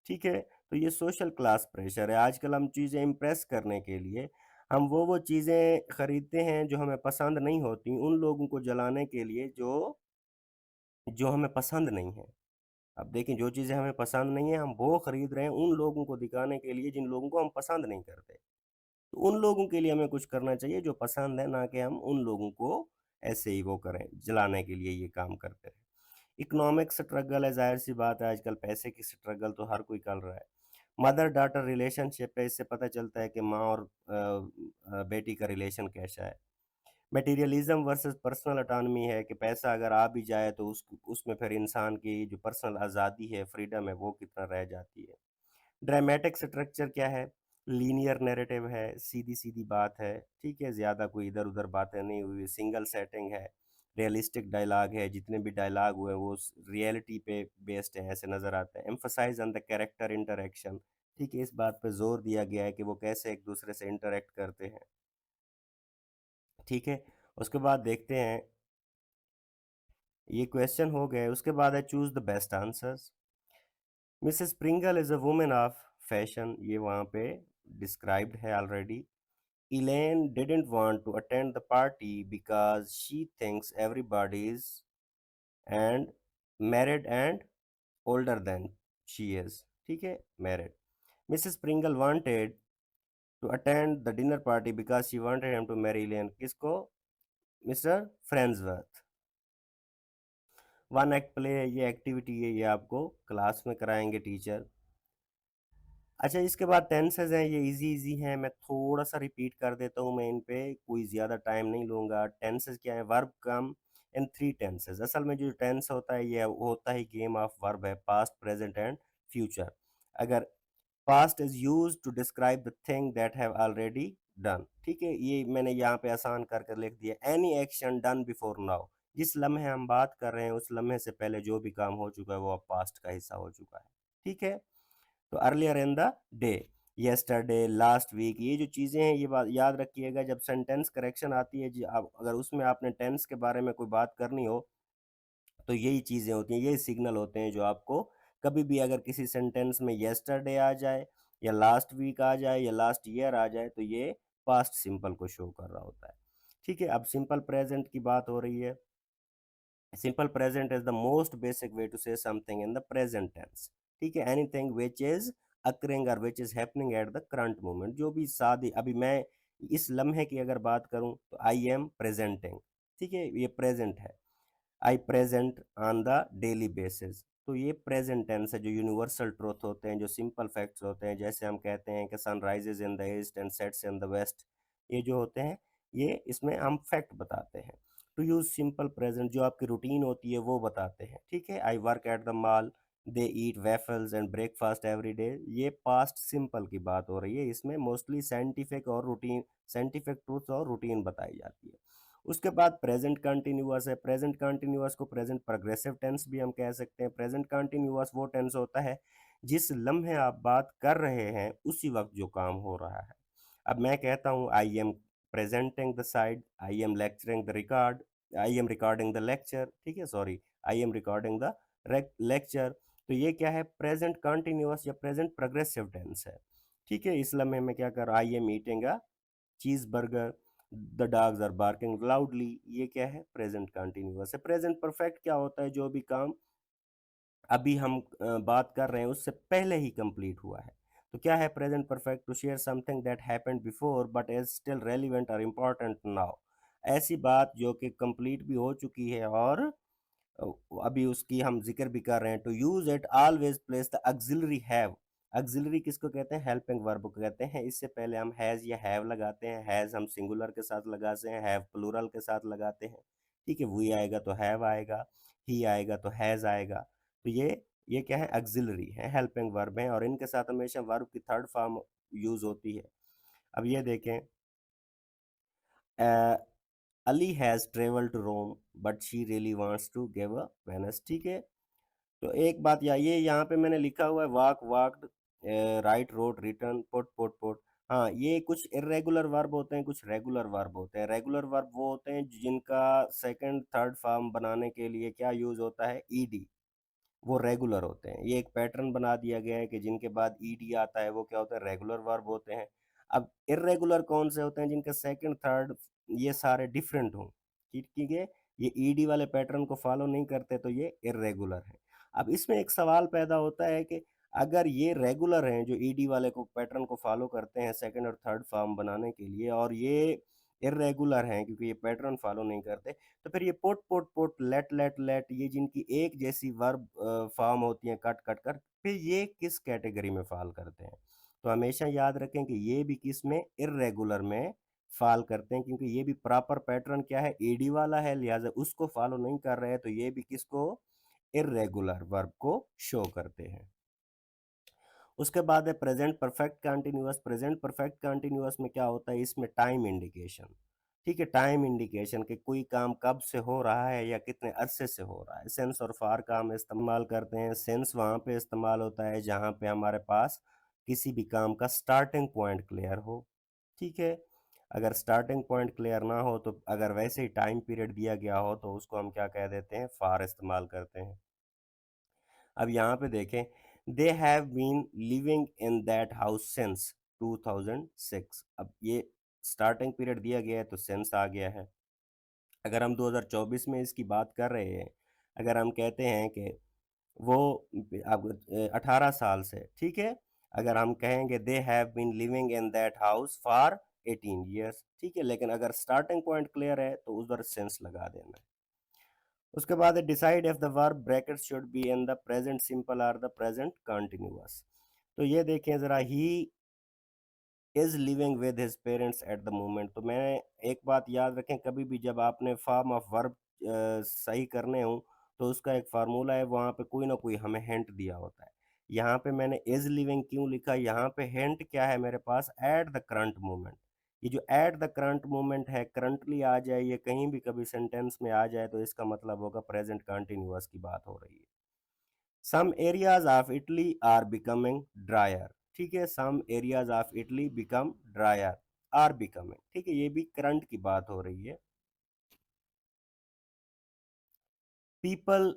ठीक है? तो ये सोशल क्लास प्रेशर है। आजकल हम चीज़ें इम्प्रेस करने के लिए, हम वो चीज़ें खरीदते हैं जो हमें पसंद नहीं होती, उन लोगों को जलाने के लिए जो जो हमें पसंद नहीं है। अब देखिए, जो चीज़ें हमें पसंद नहीं है, हम वो खरीद रहे हैं उन लोगों को दिखाने के लिए जिन लोगों को हम पसंद नहीं करते। तो उन लोगों के लिए हमें कुछ करना चाहिए जो पसंद है, ना कि हम उन लोगों को ऐसे ही वो करें, जलाने के लिए ये काम करते रहें। इकोनॉमिक स्ट्रगल है, ज़ाहिर-सी बात है, आजकल पैसे की स्ट्रगल तो हर कोई कर रहा है। मदर डॉटर रिलेशनशिप है, इससे पता चलता है कि माँ और बेटी का रिलेशन कैसा है। मटेरियलिज्म वर्सेस पर्सनल ऑटोनॉमी है कि पैसा अगर आ भी जाए तो उसमें फिर इंसान की जो पर्सनल आज़ादी है, फ्रीडम है, वो कितना रह जाती है। ड्रामेटिक स्ट्रक्चर क्या है, लीनियर नैरेटिव है, सीधी-सीधी बात है, ठीक है, ज़्यादा कोई इधर-उधर बातें नहीं हुई, सिंगल सेटिंग है, रियलिस्टिक डायलॉग है, जितने भी डायलॉग हुए वो रियलिटी पे बेस्ड है, ऐसे नज़र आता है। Emphasize on the character interaction, ठीक है, इस बात पे जोर दिया गया है कि वो कैसे एक दूसरे से इंटरैक्ट करते हैं, ठीक है। उसके बाद देखते हैं, ये क्वेश्चन हो गए, उसके बाद है choose the best answers. Mrs Pringle is a women of fashion, ये वहाँ पे डिस्क्राइब्ड है already. Elaine didn't want to attend the party because she thinks everybody is and married and older than she is, ठीक है, married. Mrs. Pringle wanted to attend the dinner party because she wanted him to marry Eileen. किसको? Mr Friendsworth. One act play है, ये activity है, ये आपको class में कराएंगे टीचर। अच्छा, इसके बाद टेंसेज हैं, ये इजी इजी हैं, मैं थोड़ा सा रिपीट कर देता हूँ, मैं इन पे कोई ज़्यादा टाइम नहीं लूँगा। टेंसेज क्या है? Verb come in three tenses. असल में जो टेंस होता है ये होता है गेम ऑफ वर्ब है, पास्ट प्रेजेंट एंड फ्यूचर। अगर past is use to describe the thing that have already done, ठीक है, ये मैंने यहाँ पे आसान करके लिख दिया। Any action done before now, जिस लम्हे हम बात कर रहे हैं उस लम्हे से पहले जो भी काम हो चुका है वो अब पास्ट का हिस्सा हो चुका है, ठीक है। तो earlier in the day, yesterday, last week, ये जो चीज़ें हैं ये बात याद रखिएगा। जब सेंटेंस करेक्शन आती है जी, आप अगर उसमें आपने टेंस के बारे में कोई बात करनी हो तो यही चीज़ें होती हैं, यही सिग्नल होते हैं जो आपको कभी भी अगर किसी सेंटेंस में यस्टरडे आ जाए या लास्ट वीक आ जाए या लास्ट ईयर आ जाए तो ये पास्ट सिंपल को शो कर रहा होता है, ठीक है। अब सिंपल प्रेजेंट की बात हो रही है। Simple present is the most basic way to say something in the present tense, ठीक है। Anything which is occurring or which is happening at the current moment, जो भी शादी अभी मैं इस लम्हे की अगर बात करूं तो आई एम प्रेजेंटिंग, ठीक है, ये प्रेजेंट है। I present on the daily basis, तो ये प्रेजेंट टेंस है। जो यूनिवर्सल ट्रूथ होते हैं, जो सिंपल फैक्ट्स होते हैं, जैसे हम कहते हैं कि sun rises in the east and sets in the west, ये जो होते हैं ये इसमें हम फैक्ट बताते हैं। टू यूज सिंपल प्रेजेंट, जो आपकी रूटीन होती है वो बताते हैं, ठीक है। I work at the mall, they eat waffles and breakfast every day, ये पास्ट सिंपल की बात हो रही है। इसमें मोस्टली साइंटिफिक और रूटीन, साइंटिफिक ट्रूथ और रूटीन बताई जाती है। उसके बाद प्रेजेंट कंटिन्यूअस है। प्रेजेंट कंटिन्यूअस को प्रेजेंट प्रोग्रेसिव टेंस भी हम कह सकते हैं। प्रेजेंट कंटिन्यूअस वो टेंस होता है जिस लम्हे आप बात कर रहे हैं उसी वक्त जो काम हो रहा है। अब मैं कहता हूँ I am presenting the side, I am lecturing the record, I am recording the lecture, ठीक है, sorry, I am recording the lecture. तो ये क्या है? प्रेजेंट कंटिन्यूअस या प्रेजेंट प्रोग्रेसिव टेंस है, ठीक है। इस लम्हे में क्या कर रहा, I am eating a cheese burger, the dogs are barking loudly, ये क्या है? प्रेजेंट कंटिन्यूअस है। प्रेजेंट परफेक्ट क्या होता है? जो भी काम अभी हम बात कर रहे हैं उससे पहले ही कंप्लीट हुआ है। तो क्या है present perfect? To share something that happened before but is still relevant or important now, ऐसी बात जो कि कंप्लीट भी हो चुकी है और अ, अभी उसकी हम जिक्र भी कर रहे हैं। To use it always place the auxiliary have, auxiliary किसको कहते हैं? हेल्पिंग वर्ब को कहते हैं। इससे पहले हम हैज या हैव लगाते हैं। हैज हम सिंगुलर के साथ लगाते हैं, हैव प्लूरल के साथ लगाते हैं, ठीक है। वी आएगा तो हैव आएगा, ही आएगा तो हैज आएगा। तो ये क्या है? ऑक्सिलरी है, हेल्पिंग वर्ब है, और इनके साथ हमेशा वर्ब की थर्ड फॉर्म यूज होती है। अब ये देखें, Ali has travel to Rome but she really wants to give a Venus, ठीक है। तो एक बात ये यहाँ पे मैंने लिखा हुआ है walk walked, write wrote written put put put. हाँ, ये कुछ इरेगुलर वर्ब होते हैं, कुछ रेगुलर वर्ब होते हैं। रेगुलर वर्ब वो होते हैं जिनका सेकंड थर्ड फॉर्म बनाने के लिए क्या यूज होता है? ईडी, वो रेगुलर होते हैं। ये एक पैटर्न बना दिया गया है कि जिनके बाद ईडी आता है वो क्या होता है? रेगुलर वर्ब होते हैं। अब इरेगुलर कौन से होते हैं? जिनका सेकंड थर्ड ये सारे डिफरेंट हों, ठीक है, ये ईडी वाले पैटर्न को फॉलो नहीं करते तो ये इरेगुलर है। अब इसमें एक सवाल पैदा होता है कि अगर ये रेगुलर हैं जो ईडी वाले को पैटर्न को फॉलो करते हैं सेकंड और थर्ड फॉर्म बनाने के लिए, और ये इरेगुलर हैं क्योंकि ये पैटर्न फॉलो नहीं करते, तो फिर ये पुट पुट पुट, लेट ये जिनकी एक जैसी वर्ब फॉर्म होती हैं कट कट कर, फिर ये किस कैटेगरी में फॉल करते हैं? तो हमेशा याद रखें कि ये भी किस में? इरेगुलर में फॉल करते हैं, क्योंकि ये भी प्रॉपर पैटर्न क्या है? ईडी वाला है, लिहाजा उसको फॉलो नहीं कर रहे हैं, तो ये भी किसको? इरेगुलर वर्ब को शो करते हैं। उसके बाद है present perfect continuous. Present perfect continuous में क्या होता है? इसमें टाइम इंडिकेशन, ठीक है, टाइम इंडिकेशन कि कोई काम कब से हो रहा है या कितने अरसे से हो रहा है। सेंस और फार का हम इस्तेमाल करते हैं। सेंस वहाँ पे इस्तेमाल होता है जहाँ पे हमारे पास किसी भी काम का स्टार्टिंग पॉइंट क्लियर हो, ठीक है। अगर स्टार्टिंग पॉइंट क्लियर ना हो तो अगर वैसे ही टाइम पीरियड दिया गया हो तो उसको हम क्या कह देते हैं? फार इस्तेमाल करते हैं। अब यहाँ पे देखें, they have been living in that house since 2006। अब ये स्टार्टिंग पीरियड दिया गया है तो सिंस आ गया है। अगर हम 2024 में इसकी बात कर रहे हैं, अगर हम कहते हैं कि वो अब 18 साल से, ठीक है, अगर हम कहेंगे they have been living in that house for 18 years, ठीक है, लेकिन अगर स्टार्टिंग पॉइंट क्लियर है तो उधर सेंस लगा देना है। उसके बाद decide if the verb bracket should be in the present simple और द प्रेजेंट कंटिन्यूअस। तो ये देखें जरा, he is living with his parents at the moment. तो मैं एक बात याद रखें, कभी भी जब आपने फॉर्म ऑफ वर्ब सही करने हो तो उसका एक फार्मूला है, वहाँ पे कोई ना कोई हमें हिंट दिया होता है। यहाँ पे मैंने इज लिविंग क्यों लिखा, यहाँ पे हिंट क्या है मेरे पास, एट द करंट मोमेंट। ये जो एट द करंट मोमेंट है, करंटली आ जाए, ये कहीं भी कभी सेंटेंस में आ जाए तो इसका मतलब होगा प्रेजेंट कंटिन्यूअस की बात हो रही है। Some areas of Italy are becoming drier, ठीक है, some areas of Italy become drier, are becoming, ठीक है, ये भी करंट की बात हो रही है। People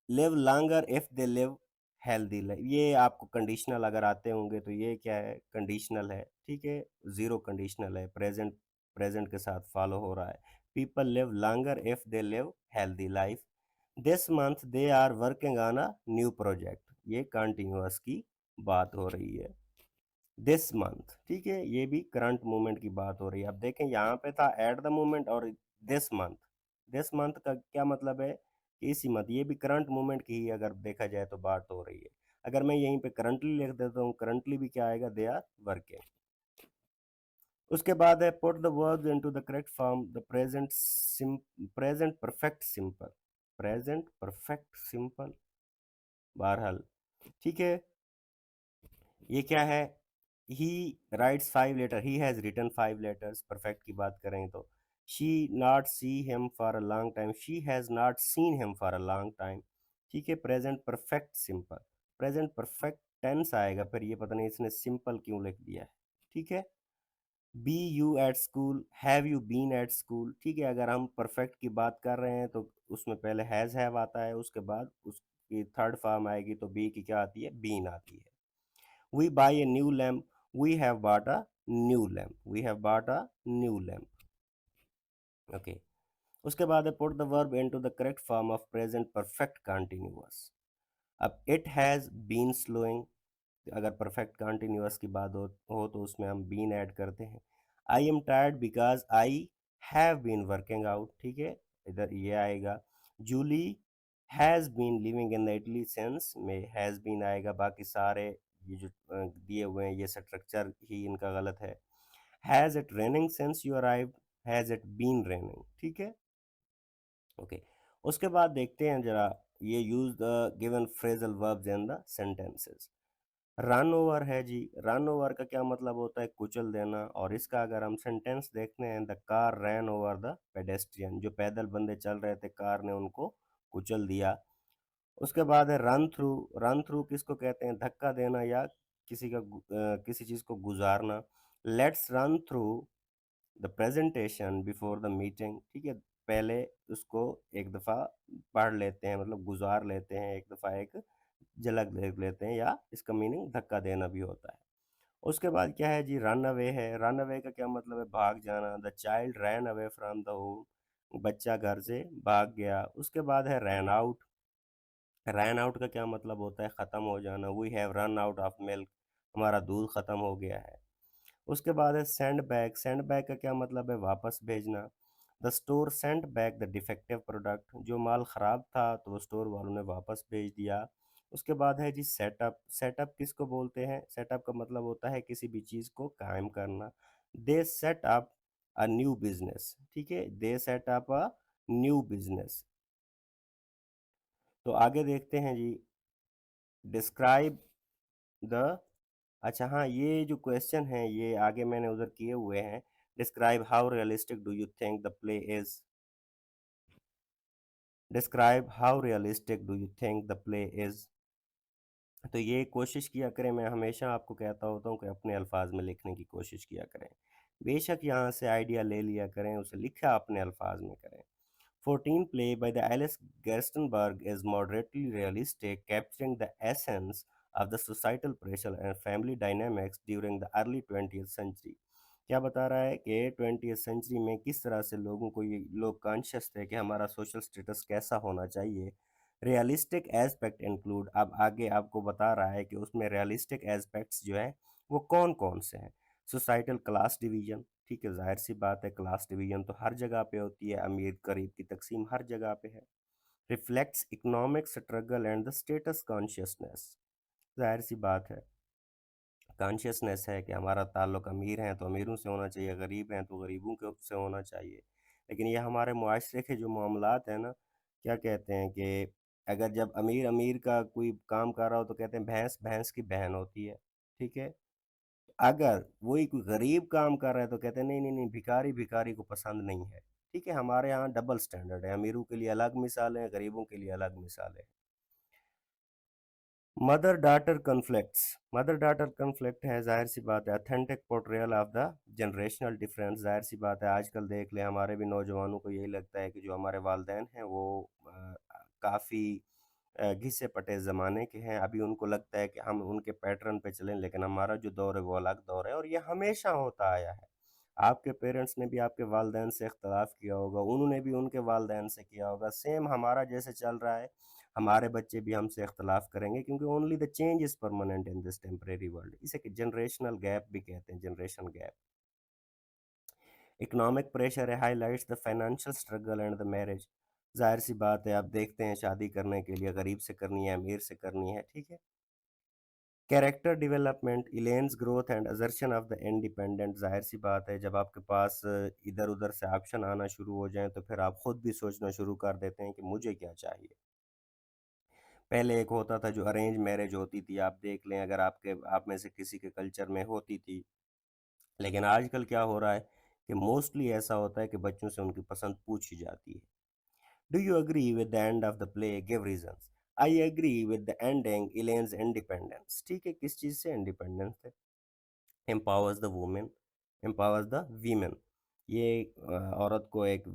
live longer if they live healthy life, ये आपको कंडीशनल अगर आते होंगे तो ये क्या है, कंडीशनल है, ठीक है, जीरो कंडीशनल है, प्रेजेंट प्रेजेंट के साथ फॉलो हो रहा है। People live longer if they live healthy life. This month they are working on a new project, ये कंटिन्यूअस की बात हो रही है। दिस मंथ, ठीक है, ये भी करंट मोमेंट की बात हो रही है। अब देखें यहाँ पे था एट द मोमेंट और दिस मंथ, दिस मंथ का क्या मतलब है कि इसी मंथ, ये भी करंट मोमेंट की ही अगर देखा जाए तो बात हो रही है। अगर मैं यहीं पे करंटली लिख देता हूँ, करंटली भी क्या आएगा, दे आर वर्किंग। उसके बाद है put the verbs into the correct form, the present present perfect simple, present perfect simple, बहरहाल, ठीक है। ये क्या है, he writes 5 letter, he has written 5 letters, perfect की बात करें तो she not see him for a long time, she has not seen him for a long time, ठीक है, present perfect simple. Present perfect tense आएगा, फिर ये पता नहीं इसने सिंपल क्यों लिख दिया है, ठीक है। Be you at school, have you been at school, ठीक है, अगर हम परफेक्ट की बात कर रहे हैं तो उसमें पहले हैज हैव आता है, उसके बाद उसकी थर्ड फॉर्म आएगी तो बी की क्या आती है, बीन आती है। We buy a new lamp, we have bought a new lamp, we have bought a new lamp, okay। उसके बाद है put the verb into the correct form of present perfect continuous। अब it has been slowing, अगर perfect continuous की बात हो तो उसमें हम बीन ऐड करते हैं। I am tired because I have been working out, ठीक है, इधर ये आएगा। Julie has been living in the Italy since में हैज़ बीन आएगा, बाकी सारे ये जो दिए हुए हैं ये स्ट्रक्चर ही इनका गलत है। Has it raining since you arrived, has it been raining, ठीक है, ओके। उसके बाद देखते हैं जरा, ये use the given phrasal verbs in the sentences. Run over है जी, रन ओवर का क्या मतलब होता है, कुचल देना, और इसका अगर हम सेंटेंस देखते हैं, the car rain over the pedestrian, जो पैदल बंदे चल रहे थे कार ने उनको कुचल दिया। उसके बाद है रन थ्रू, रन थ्रू किसको कहते हैं, धक्का देना या किसी का किसी चीज़ को गुजारना। Let's run through the presentation before the meeting, ठीक है, पहले उसको एक दफ़ा पढ़ लेते हैं, मतलब गुजार लेते हैं, एक दफ़ा एक झलक देख लेते हैं, या इसका मीनिंग धक्का देना भी होता है। उसके बाद क्या है जी, रन अवे है, रन अवे का क्या मतलब है, भाग जाना। The child ran away from the home, बच्चा घर से भाग गया। उसके बाद है रैन आउट, रैन आउट का क्या मतलब होता है, ख़त्म हो जाना। We have run out of milk, हमारा दूध ख़त्म हो गया है। उसके बाद है सेंड बैक, सेंड बैक का क्या मतलब है, वापस भेजना। The store send back the defective product, जो माल ख़राब था तो वो स्टोर वालों ने वापस भेज दिया। उसके बाद है जी सेटअप, सेटअप किसको बोलते हैं, सेटअप का मतलब होता है किसी भी चीज़ को कायम करना। They set up a new business, ठीक है, they set up a new business. तो आगे देखते हैं जी, डिस्क्राइब द, अच्छा हाँ, ये जो क्वेश्चन है ये आगे मैंने उधर किए हुए हैं। Describe how realistic do you think the play is, describe how realistic do you think the play is. तो ये कोशिश किया करें, मैं हमेशा आपको कहता होता हूँ कि अपने अल्फाज में लिखने की कोशिश किया करें। बेशक यहाँ से आइडिया ले लिया करें, उसे लिखा अपने अल्फाज में करें। 14 play by the Alice Gerstenberg is moderately realistic, capturing the essence of the societal pressure and family dynamics during the early 20th century। क्या बता रहा है कि 20th सेंचुरी में किस तरह से लोगों को, ये लोग कॉन्शियस थे कि हमारा सोशल स्टेटस कैसा होना चाहिए, रियलिस्टिक एस्पेक्ट इंक्लूड, अब आगे आपको बता रहा है कि उसमें रियलिस्टिक एस्पेक्ट्स जो है वो कौन कौन से हैं। सोसाइटल क्लास डिवीजन, ठीक है, जाहिर सी बात है क्लास डिवीजन तो हर जगह पे होती है, अमीर गरीब की तकसीम हर जगह पे है। Reflects economic struggle and the status consciousness, जाहिर सी बात है कॉन्शियसनेस है कि हमारा ताल्लुक अमीर हैं तो अमीरों से होना चाहिए, गरीब हैं तो गरीबों के से होना चाहिए। लेकिन ये हमारे मुआशरे के जो मामलात हैं ना, क्या कहते हैं कि अगर जब अमीर अमीर का कोई काम कर रहा हो तो कहते हैं भैंस भैंस की बहन होती है, ठीक है। अगर वही कोई गरीब काम कर रहा है तो कहते हैं नहीं नहीं नहीं, भिखारी भिखारी को पसंद नहीं है। ठीक है, हमारे यहाँ डबल स्टैंडर्ड है, अमीरों के लिए अलग मिसाल है, गरीबों के लिए अलग मिसाल है। Mother daughter conflicts, mother daughter conflict है, जाहिर सी बात है authentic portrayal of the generational difference, जाहिर सी बात है आजकल देख ले हमारे भी नौजवानों को यही लगता है कि जो हमारे वालिदैन हैं वो काफ़ी घिसे पटे ज़माने के हैं, अभी उनको लगता है कि हम उनके पैटर्न पे चलें, लेकिन हमारा जो दौर है वो अलग दौर है और ये हमेशा होता आया है। आपके पेरेंट्स ने भी आपके वालिदैन से इख्तलाफ किया होगा, उन्होंने भी उनके वालिदैन से किया होगा, सेम हमारा जैसे चल रहा है हमारे बच्चे भी हमसे इख्तलाफ करेंगे, क्योंकि only the change is permanent in this temporary world. इसे जनरेशनल गैप भी कहते हैं, जनरेशन गैप। इकोनॉमिक प्रेशर है, highlights the financial struggle and the marriage, जाहिर सी बात है आप देखते हैं शादी करने के लिए गरीब से करनी है अमीर से करनी है, ठीक है। Character development, Elaine's growth and assertion of the independent, जाहिर सी बात है जब आपके पास इधर उधर से ऑप्शन आना शुरू हो जाएं तो फिर आप खुद भी सोचना शुरू कर देते हैं कि मुझे क्या चाहिए। पहले एक होता था जो अरेंज मैरिज होती थी, आप देख लें अगर आपके आप में से किसी के कल्चर में होती थी, लेकिन आजकल क्या हो रहा है कि मोस्टली ऐसा होता है कि बच्चों से उनकी पसंद पूछी जाती है। Do you agree with the end of the play, give reasons. I agree with the ending, Elaine's independence, ठीक है, किस चीज़ से इंडिपेंडेंस है। Empowers the women, empowers the women, ये औरत को एक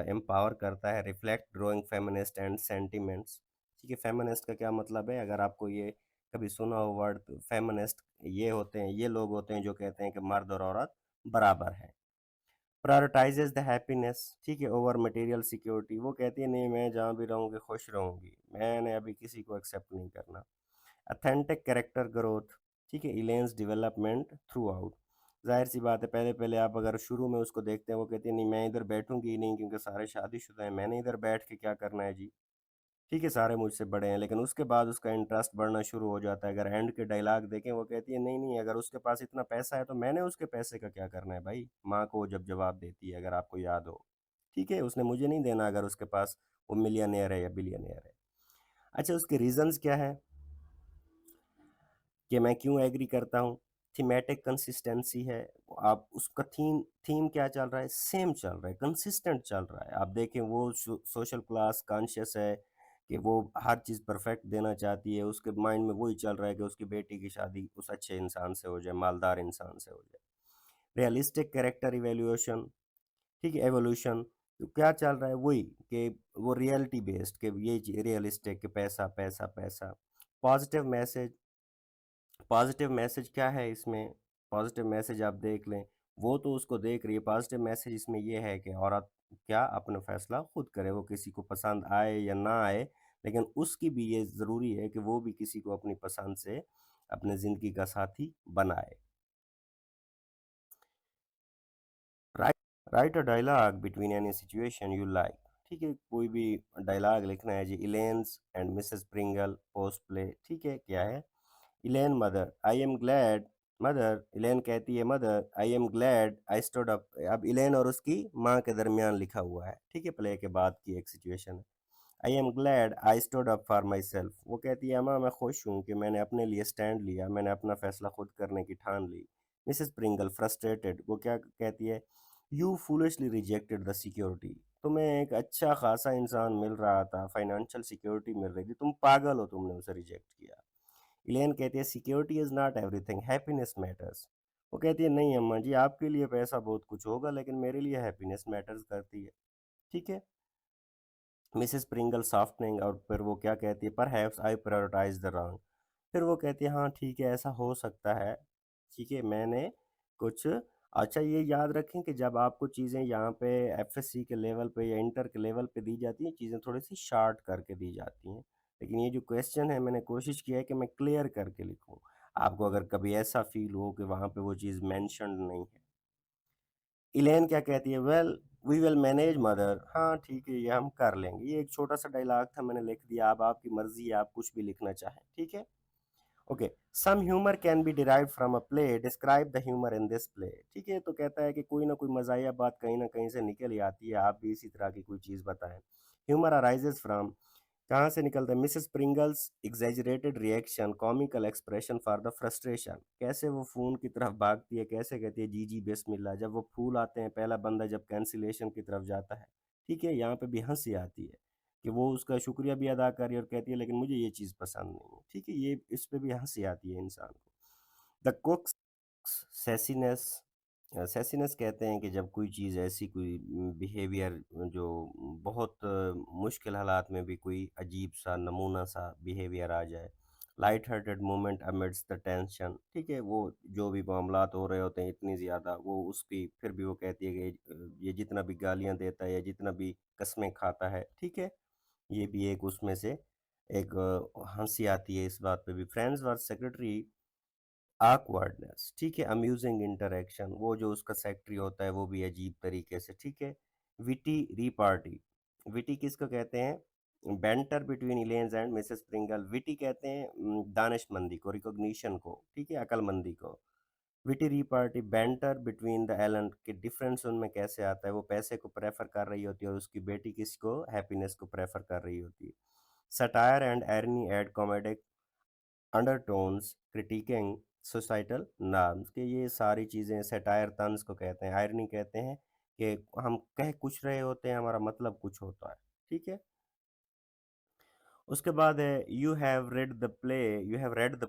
एम्पावर करता है। Reflect growing feminist and sentiments, ठीक है, फेमिनिस्ट का क्या मतलब है, अगर आपको ये कभी सुना हो वर्ड, तो फेमिनिस्ट ये होते हैं, ये लोग होते हैं जो कहते हैं कि मर्द और औरत बराबर हैं। प्रायोरिटाइजेज द हैप्पीनेस, ठीक है, ओवर मटेरियल सिक्योरिटी, वो कहती है नहीं मैं जहाँ भी रहूँगी खुश रहूँगी, मैंने अभी किसी को एक्सेप्ट नहीं करना। अथेंटिक कैरेक्टर ग्रोथ, ठीक है, इलेंस डेवलपमेंट थ्रू आउट, जाहिर सी बात है पहले पहले आप अगर शुरू में उसको देखते हैं वो कहती है नहीं मैं इधर बैठूंगी ही नहीं क्योंकि सारे शादीशुदा हैं, मैंने इधर बैठ के क्या करना है जी, ठीक है, सारे मुझसे बड़े हैं। लेकिन उसके बाद उसका इंटरेस्ट बढ़ना शुरू हो जाता है, अगर एंड के डायलॉग देखें वो कहती है नहीं नहीं, अगर उसके पास इतना पैसा है तो मैंने उसके पैसे का क्या करना है भाई, माँ को वो जब जवाब देती है अगर आपको याद हो, ठीक है, उसने मुझे नहीं देना अगर उसके पास वो मिलियनेयर है या बिलियनेयर है। अच्छा, उसके रीजंस क्या है कि मैं क्यों एग्री करता हूँ। थीमेटिक कंसिस्टेंसी है, आप उसका थीम थीम क्या चल रहा है, सेम चल रहा है, कंसिस्टेंट चल रहा है। आप देखें वो सोशल क्लास कॉन्शियस है कि वो हर चीज़ परफेक्ट देना चाहती है, उसके माइंड में वही चल रहा है कि उसकी बेटी की शादी उस अच्छे इंसान से हो जाए, मालदार इंसान से हो जाए। रियलिस्टिक कैरेक्टर इवेल्युएशन, ठीक है, एवोल्यूशन, तो क्या चल रहा है वही कि वो रियलिटी बेस्ड कि ये रियलिस्टिक कि पैसा पैसा पैसा। पॉजिटिव मैसेज, पॉजिटिव मैसेज क्या है इसमें, पॉजिटिव मैसेज आप देख लें, वो तो उसको देख रही है, पॉजिटिव मैसेज इसमें ये है कि औरत क्या अपना फैसला खुद करे, वो किसी को पसंद आए या ना आए, लेकिन उसकी भी ये ज़रूरी है कि वो भी किसी को अपनी पसंद से अपने ज़िंदगी का साथी बनाए। Right, right a dialogue between any situation you like, ठीक है, कोई भी डायलॉग लिखना है जी। Elaine's and Mrs Pringle post play, ठीक है, क्या है। Elaine mother, I am glad, mother Elaine कहती है mother I am glad I stood up, अब इलेन और उसकी माँ के दरमियान लिखा हुआ है, ठीक है, प्ले के बाद की एक सिचुएशन है। आई am glad I stood up for my self, वो कहती है अम्मा मैं खुश हूँ कि मैंने अपने लिए स्टैंड लिया, मैंने अपना फैसला खुद करने की ठान ली। मिसेस प्रिंगल फ्रस्ट्रेटेड, वो क्या कहती है, you foolishly rejected the security, तुम्हें एक अच्छा खासा इंसान मिल रहा था, फाइनेंशियल सिक्योरिटी मिल रही थी, तुम पागल हो, तुमने उसे रिजेक्ट किया। इलेन कहती है security is not everything, happiness matters, वो कहती है नहीं अम्मा जी आपके लिए पैसा बहुत कुछ होगा लेकिन मेरे लिए हैप्पीनेस मैटर्स करती है, ठीक है। मिसेस प्रिंगल सॉफ्टनिंग, और फिर वो क्या कहती है, perhaps I prioritize the wrong, फिर वो कहती है हाँ ठीक है ऐसा हो सकता है, ठीक है, मैंने कुछ अच्छा, ये याद रखें कि जब आपको चीज़ें यहाँ पे एफएससी के लेवल पे या इंटर के लेवल पे दी जाती हैं, चीज़ें थोड़ी-सी शॉर्ट करके दी जाती हैं। लेकिन ये जो क्वेश्चन है मैंने कोशिश किया है कि मैं क्लियर करके लिखूँ। आपको अगर कभी ऐसा फ़ील हो कि वहाँ पे वो चीज़ मेंशन्ड नहीं है। इलेन क्या कहती है? Well we will manage mother. हाँ, ठीक है, ये हम कर लेंगे। ये एक छोटा-सा डायलॉग था, मैंने लिख दिया। अब आपकी मर्ज़ी है, आप कुछ भी लिखना चाहें, ठीक है? Okay, some humour can be derived from a play, describe the humour in this play. ठीक है, तो कहता है कि कोई ना कोई मज़ाहिया बात कहीं न कहीं से निकल ही आती है, आप भी इसी तरह की कोई चीज़ बताएँ। ह्यूमर अराइजेज़ फ्रॉम, कहाँ से निकलता है? Mrs Pringle's exaggerated reaction, comical expression for the frustration. कैसे वो फ़ोन की तरफ भागती है, कैसे कहती है जी, जी बिस्मिल्लाह, जब वो फूल आते हैं, पहला बंदा जब कैंसिलेशन की तरफ जाता है। ठीक है, यहाँ पे भी हँसी आती है कि वो उसका शुक्रिया भी अदा कर रही है और कहती है लेकिन मुझे ये चीज़ पसंद नहीं है। ठीक है, ये इस पे भी हँसी आती है इंसान को। द कुक्स सेसीनेस, सेसीनेस कहते हैं कि जब कोई चीज़ ऐसी कोई बिहेवियर जो बहुत मुश्किल हालात में भी कोई अजीब-सा नमूना-सा बिहेवियर आ जाए। Light hearted moment amidst the tension, ठीक है? वो जो भी मामलात हो रहे होते हैं इतनी ज़्यादा, वो उसकी फिर भी वो कहती है कि ये जितना भी गालियाँ देता है या जितना भी कस्में खाता है, ठीक है? ये भी एक उसमें से एक हँसी आती है इस बात पे भी। फ्रेंड्स वर सेक्रेटरी ऑकवर्डनेस, ठीक है, अम्यूजिंग इंटरेक्शन, वो जो उसका सेक्रेटरी होता है वो भी अजीब तरीके से, ठीक है। विटी रिपार्टी, विटी किसको कहते हैं? Banter between Elaine's and Mrs Pringle. Witty कहते हैं दानिशमंदी को, रिकॉग्निशन को, ठीक है, अक्लमंदी को। Witty repartee, banter between the Allen, के डिफरेंस उनमें कैसे आता है? वो पैसे को प्रेफर कर रही होती है और उसकी बेटी किसको? हैप्पीनेस को प्रेफर कर रही होती है। Satire and irony add comedic undertones critiquing societal norms, कि ये सारी चीज़ें सैटायर तंज को कहते हैं, आयरनी कहते हैं कि हम कह कुछ रहे होते हैं, हमारा मतलब कुछ होता है, ठीक है। उसके बाद है you have read the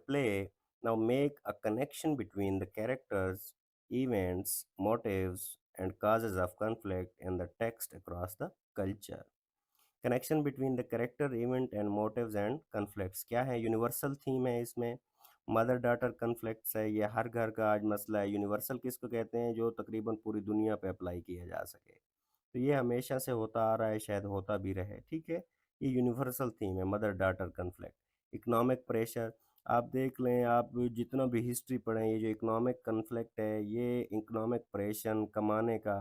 play, now make a connection between the characters, events, motives and causes of conflict in the text across the culture। Connection between the character event and motives and conflicts क्या है? Universal theme है इसमें। Mother daughter conflicts है, ये हर घर का आज मसला है। यूनिवर्सल किसको कहते हैं? जो तकरीबन पूरी दुनिया पे अप्लाई किया जा सके। तो ये हमेशा से होता आ रहा है, शायद होता भी रहे, ठीक है। ये यूनिवर्सल थीम है, mother daughter conflict. Economic pressure, आप देख लें, आप जितना भी हिस्ट्री पढ़ें, ये जो इकोनॉमिक कन्फ्लिक्ट है, ये इकोनॉमिक प्रेशर कमाने का,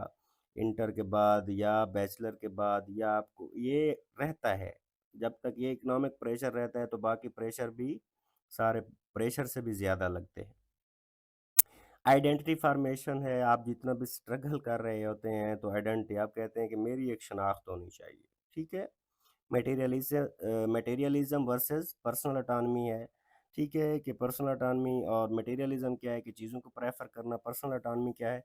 इंटर के बाद या बैचलर के बाद या आपको ये रहता है। जब तक ये इकोनॉमिक प्रेशर रहता है तो बाकी प्रेशर भी सारे प्रेशर से भी ज़्यादा लगते हैं। आइडेंटिटी फॉर्मेशन है, आप जितना भी स्ट्रगल कर रहे होते हैं तो आइडेंटिटी आप कहते हैं कि मेरी एक शनाख्त होनी चाहिए, ठीक है। मटेरियलिज्म वर्सेस पर्सनल ऑटोनॉमी है, ठीक है, कि पर्सनल ऑटोनॉमी और मटेरियलिज्म क्या है कि चीज़ों को प्रेफर करना। पर्सनल ऑटोनॉमी क्या है?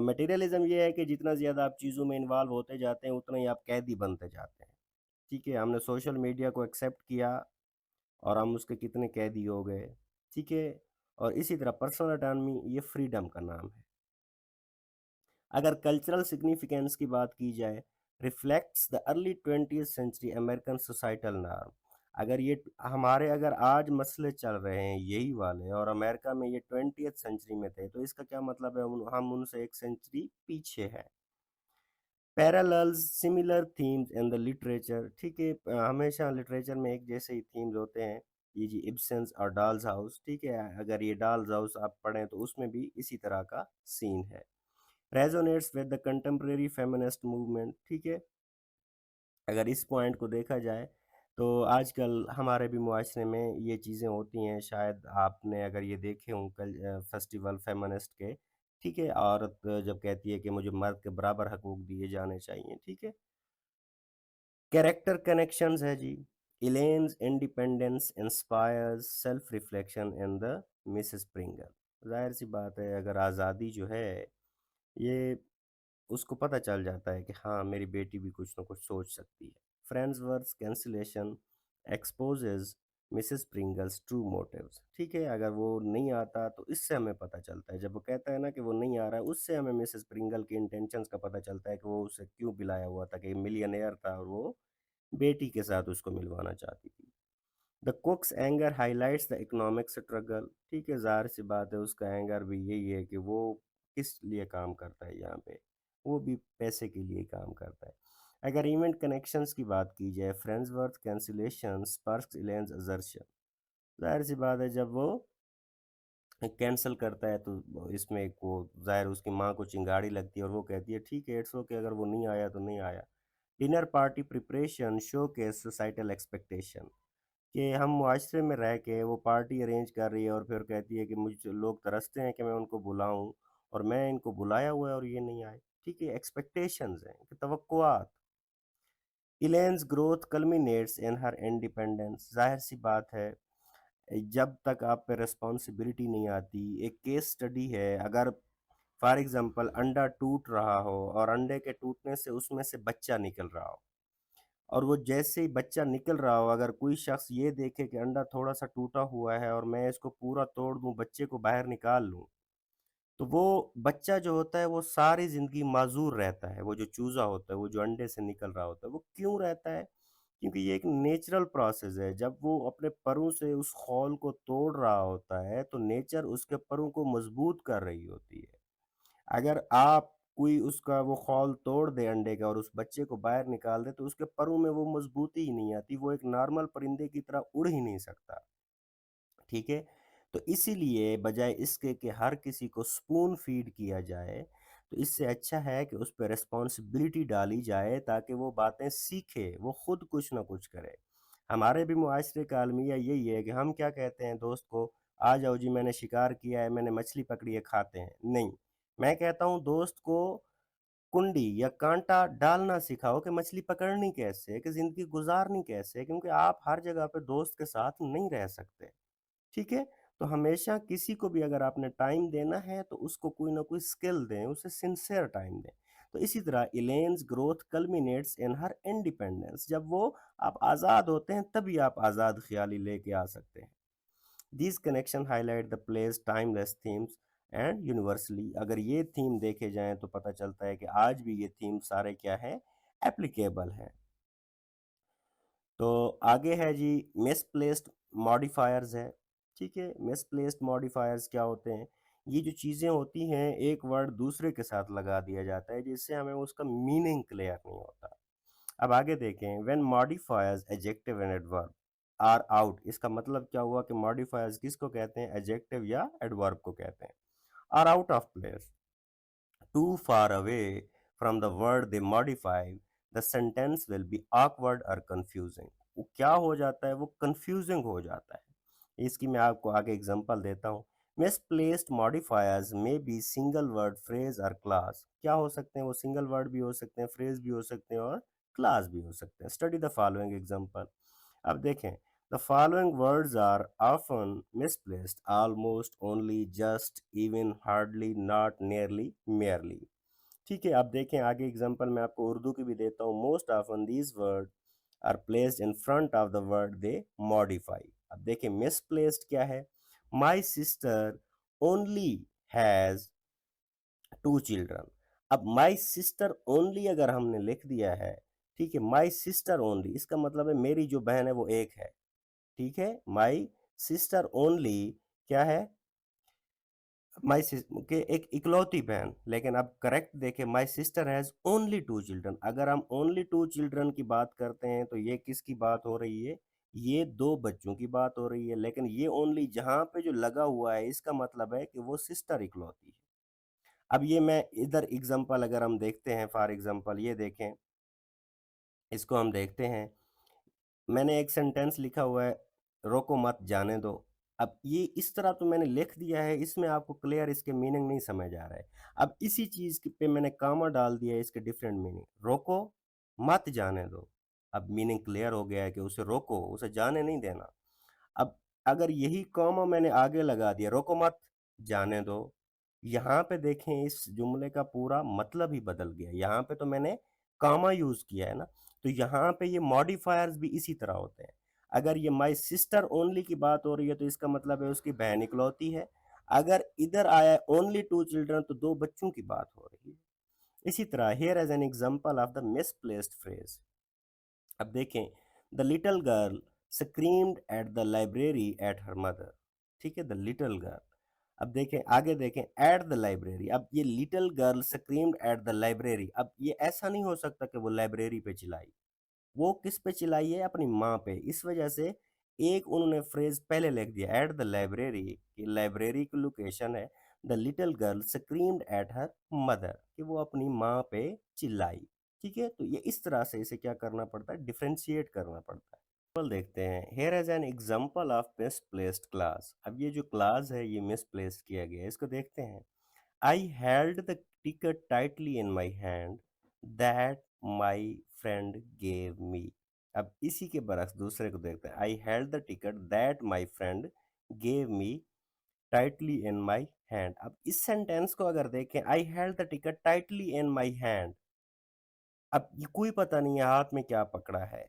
मटेरियलिज्म ये है कि जितना ज़्यादा आप चीज़ों में इन्वॉल्व होते जाते हैं उतना ही आप कैदी बनते जाते हैं, ठीक है। हमने सोशल मीडिया को एक्सेप्ट किया और हम उसके कितने कैदी हो गए, ठीक है। और इसी तरह पर्सनल ऑटोनॉमी ये फ्रीडम का नाम है। अगर कल्चरल सिग्निफिकेंस की बात की जाए, reflects the early 20th century American societal norm. अगर ये हमारे अगर आज मसले चल रहे हैं यही वाले और अमेरिका में ये 20th सेंचुरी में थे, तो इसका क्या मतलब है? हम उनसे एक सेंचुरी पीछे हैं। Parallels similar themes in the literature, ठीक है। हमेशा लिटरेचर में एक जैसे ही थीम्स होते हैं। ये जी इब्सेंस और डॉल्स हाउस, ठीक है, अगर ये डॉल्स हाउस आप पढ़ें तो उसमें भी इसी तरह का सीन है। Resonates with the contemporary feminist movement, ठीक है। अगर इस पॉइंट को देखा जाए तो आजकल हमारे भी मुआशरे में ये चीज़ें होती हैं। शायद आपने अगर ये देखे हों कल फेस्टिवल फेमिनिस्ट के, ठीक है। औरत जब कहती है कि मुझे मर्द के बराबर हकूक दिए जाने चाहिए, ठीक है। कैरेक्टर कनेक्शंस है जी। Elaine's independence inspires self reflection in the Mrs Pringle. जाहिर सी बात है, अगर आज़ादी जो है ये उसको पता चल जाता है कि हाँ, मेरी बेटी भी कुछ ना कुछ सोच सकती है। Friendsworth cancellation exposes Mrs Pringle's true motives, ठीक है। अगर वो नहीं आता तो इससे हमें पता चलता है, जब वो कहता है ना कि वो नहीं आ रहा है, उससे हमें मिसेस प्रिंगल के इंटेंशंस का पता चलता है कि वो उसे क्यों बुलाया हुआ था, कि मिलियनेयर था और वो बेटी के साथ उसको मिलवाना चाहती थी। The कुक्स anger highlights the economic struggle, ठीक है, ज़ाहिर सी बात है उसका एंगर भी यही है कि वो किस लिए काम करता है यहाँ पे? वो भी पैसे के लिए काम करता है। अगर इवेंट कनेक्शंस की बात की जाए, फ्रेंड्सवर्थ कैंसिलेशन स्पार्क्स इलेन्स असर्शन, ज़ाहिर-सी बात है जब वो कैंसल करता है तो इसमें एक वो ज़ाहिर उसकी माँ को चिंगारी लगती है और वो कहती है ठीक है इट्स ओके, अगर वो नहीं आया तो नहीं आया। Dinner party preparation showcase societal expectation, कि हम मुआशरे में रह के वो पार्टी अरेंज कर रही है और फिर कहती है कि मुझ लोग तरसते हैं कि मैं उनको बुलाऊं और मैं इनको बुलाया हुआ है और ये नहीं आए। ठीक है, एक्सपेक्टेशंस हैं कि तवक्कुआत। इलेन्स ग्रोथ कल्मिनेट्स इन हर इंडिपेंडेंस, जाहिर सी बात है जब तक आप पे रिस्पॉन्सिबिलिटी नहीं आती। एक केस स्टडी है, अगर फॉर एग्जांपल अंडा टूट रहा हो और अंडे के टूटने से उसमें से बच्चा निकल रहा हो और वो जैसे ही बच्चा निकल रहा हो, अगर कोई शख्स ये देखे कि अंडा थोड़ा सा टूटा हुआ है और मैं इसको पूरा तोड़ दूं, बच्चे को बाहर निकाल लूं, तो वो बच्चा जो होता है वो सारी ज़िंदगी माज़ूर रहता है। वो जो चूज़ा होता है, वो जो अंडे से निकल रहा होता है, वो क्यों रहता है? क्योंकि ये एक नेचुरल प्रोसेस है। जब वो अपने परों से उस खौल को तोड़ रहा होता है, तो नेचर उसके परों को मज़बूत कर रही होती है। अगर आप कोई उसका वो खौल तोड़ दे अंडे का और उस बच्चे को बाहर निकाल दे, तो उसके परों में वो मज़बूती ही नहीं आती। वो एक नॉर्मल परिंदे की तरह उड़ ही नहीं सकता। ठीक है? तो इसीलिए बजाय इसके कि हर किसी को स्पून फीड किया जाए, तो इससे अच्छा है कि उस पे रिस्पॉन्सिबिलिटी डाली जाए ताकि वो बातें सीखे, वो खुद कुछ ना कुछ करे। हमारे भी मुआशरे का अलमिया यही है कि हम क्या कहते हैं दोस्त को, "आ जाओ जी मैंने शिकार किया है, मैंने मछली पकड़ी है, खाते हैं।" नहीं, मैं कहता हूँ दोस्त को कुंडी या कांटा डालना सिखाओ कि मछली पकड़नी कैसे है, कि ज़िंदगी गुज़ारनी कैसे है, क्योंकि आप हर जगह पे दोस्त के साथ नहीं रह सकते। ठीक है? तो हमेशा किसी को भी अगर आपने टाइम देना है तो उसको कोई ना कोई स्किल दें, उसे सिंसियर टाइम दें। तो इसी तरह इलेन्स ग्रोथ कल्मिनेट्स इन हर इंडिपेंडेंस, जब वो आप आज़ाद होते हैं तभी आप आज़ाद ख़्याली लेके आ सकते हैं। These connection highlight the place timeless themes and universally, अगर ये थीम देखे जाएँ तो पता चलता है कि आज भी ये थीम सारे क्या हैं, एप्लीकेबल हैं। तो आगे है जी मिसप्लेस्ड मॉडिफायर्स है। ठीक है, मिसप्लेस्ड मॉडिफायर्स क्या होते हैं? ये जो चीज़ें होती हैं एक वर्ड दूसरे के साथ लगा दिया जाता है जिससे हमें उसका मीनिंग क्लियर नहीं होता। अब आगे देखें, when modifiers adjective and adverb are out, इसका मतलब क्या हुआ कि मॉडिफायर्स किसको कहते हैं, एडजेक्टिव या एडवर्ब को कहते हैं। Are out of place, too far away from the word they modify, the sentence will be awkward or confusing. वो क्या हो जाता है, वो confusing हो जाता है। इसकी मैं आपको आगे एग्जांपल देता हूँ। Misplaced modifiers may be single word phrase or class, क्या हो सकते हैं वो, सिंगल वर्ड भी हो सकते हैं, फ्रेज भी हो सकते हैं और क्लास भी हो सकते हैं। Study the following example. अब देखें, the following words are often misplaced, almost, only, just, even, hardly, not, nearly, merely. ठीक है, आप देखें आगे एग्जांपल मैं आपको उर्दू की भी देता हूँ। Most often these word are placed in front of the word they modify. अब देखें मिसप्लेस्ड क्या है, my sister only has two children. अब माई सिस्टर ओनली अगर हमने लिख दिया है, ठीक है, माई सिस्टर ओनली, इसका मतलब है मेरी जो बहन है वो एक है। ठीक है, माई सिस्टर ओनली क्या है, माई के एक इकलौती बहन। लेकिन अब करेक्ट देखें, my sister has only two children. अगर हम ओनली टू चिल्ड्रन की बात करते हैं तो ये किसकी बात हो रही है, ये दो बच्चों की बात हो रही है। लेकिन ये ओनली जहाँ पे जो लगा हुआ है इसका मतलब है कि वो सिस्टर इकलौती है। अब ये मैं इधर एग्जांपल अगर हम देखते हैं, फॉर एग्जांपल ये देखें, इसको हम देखते हैं। मैंने एक सेंटेंस लिखा हुआ है, रोको मत जाने दो। अब ये इस तरह तो मैंने लिख दिया है, इसमें आपको क्लियर इसके मीनिंग नहीं समझ आ रहा है। अब इसी चीज़ पे मैंने कॉमा डाल दिया है, इसके डिफरेंट मीनिंग। रोको मत जाने दो, अब मीनिंग क्लियर हो गया है कि उसे रोको, उसे जाने नहीं देना। अब अगर यही कॉमा मैंने आगे लगा दिया, रोको मत जाने दो, यहाँ पे देखें इस जुमले का पूरा मतलब ही बदल गया। यहाँ पे तो मैंने कॉमा यूज किया है ना, तो यहाँ पे ये मॉडिफायर्स भी इसी तरह होते हैं। अगर ये माई सिस्टर ओनली की बात हो रही है तो इसका मतलब है उसकी बहन इकलौती है। अगर इधर आया ओनली टू चिल्ड्रन तो दो बच्चों की बात हो रही है। इसी तरह here is an example of the misplaced phrase. अब देखें, the little girl screamed at the library at her mother. ठीक है, द लिटिल गर्ल, अब देखें आगे देखें, एट द लाइब्रेरी। अब ये little girl screamed at the library, अब ये ऐसा नहीं हो सकता कि वो लाइब्रेरी पे चिल्लाई। वो किस पे चिल्लाई है? अपनी माँ पे। इस वजह से एक उन्होंने फ्रेज पहले लिख दिया एट द लाइब्रेरी, कि लाइब्रेरी की लोकेशन है। The little girl screamed eight her mother, कि वो अपनी माँ पे चिल्लाई। ठीक है, तो ये इस तरह से इसे क्या करना पड़ता है? डिफ्रेंशिएट करना पड़ता है। देखते हैं, here is an example of misplaced clause. अब ये जो क्लास है ये मिसप्लेस्ड किया गया है, इसको देखते हैं। I held the ticket tightly in my hand that my friend gave me. अब इसी के बरक्स दूसरे को देखते हैं, I held the ticket that my friend gave me tightly in my hand. अब इस सेंटेंस को अगर देखें, I held the ticket tightly in my hand, अब ये कोई पता नहीं है हाथ में क्या पकड़ा है।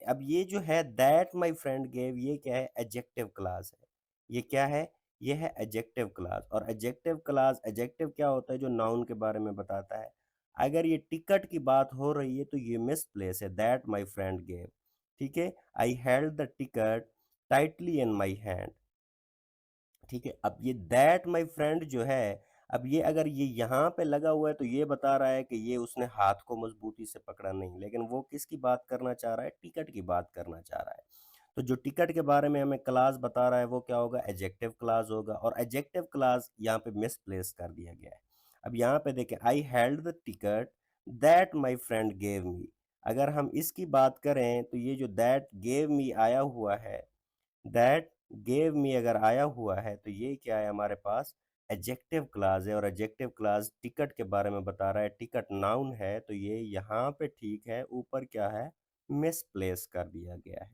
अब ये जो है दैट माय फ्रेंड गेव, ये क्या है? एडजेक्टिव क्लास है। ये क्या है? ये है एडजेक्टिव क्लास। और एडजेक्टिव क्लास, एडजेक्टिव क्या होता है? जो नाउन के बारे में बताता है। अगर ये टिकट की बात हो रही है तो ये मिस प्लेस है, दैट माय फ्रेंड गेव। ठीक है, I held the ticket tightly in my hand. ठीक है, अब ये दैट माय फ्रेंड जो है, अब ये अगर ये यहाँ पे लगा हुआ है तो ये बता रहा है कि ये उसने हाथ को मजबूती से पकड़ा नहीं, लेकिन वो किसकी बात करना चाह रहा है? टिकट की बात करना चाह रहा है। तो जो टिकट के बारे में हमें क्लास बता रहा है वो क्या होगा? एडजेक्टिव क्लास होगा। और एडजेक्टिव क्लास यहाँ पे मिसप्लेस कर दिया गया है। अब यहाँ पे देखें, I held the ticket that my friend gave me. अगर हम इसकी बात करें तो ये जो दैट गेव मी आया हुआ है, दैट गेव मी अगर आया हुआ है तो ये क्या है हमारे पास? एडजेक्टिव क्लास है। और एडजेक्टिव क्लास टिकट के बारे में बता रहा है, टिकट नाउन है, तो ये यहाँ पे ठीक है, ऊपर क्या है? मिसप्लेस कर दिया गया है।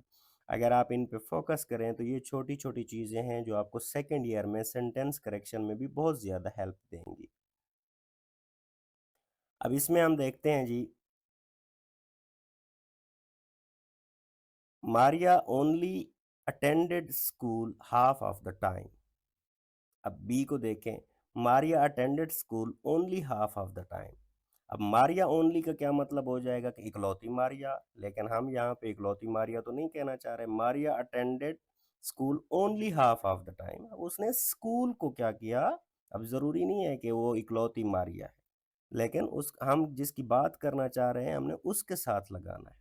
अगर आप इन पे फोकस करें तो ये छोटी छोटी चीज़ें हैं जो आपको सेकेंड ईयर में सेंटेंस करेक्शन में भी बहुत ज़्यादा हेल्प देंगी। अब इसमें हम देखते हैं जी, Maria only attended school half of the time. अब बी को देखें, Maria attended school only half of the time. अब मारिया ओनली का क्या मतलब हो जाएगा? कि इकलौती मारिया, लेकिन हम यहाँ पे इकलौती मारिया तो नहीं कहना चाह रहे। Maria attended school only half of the time, अब उसने स्कूल को क्या किया? अब ज़रूरी नहीं है कि वो इकलौती मारिया है, लेकिन उस हम जिसकी बात करना चाह रहे हैं हमने उसके साथ लगाना है।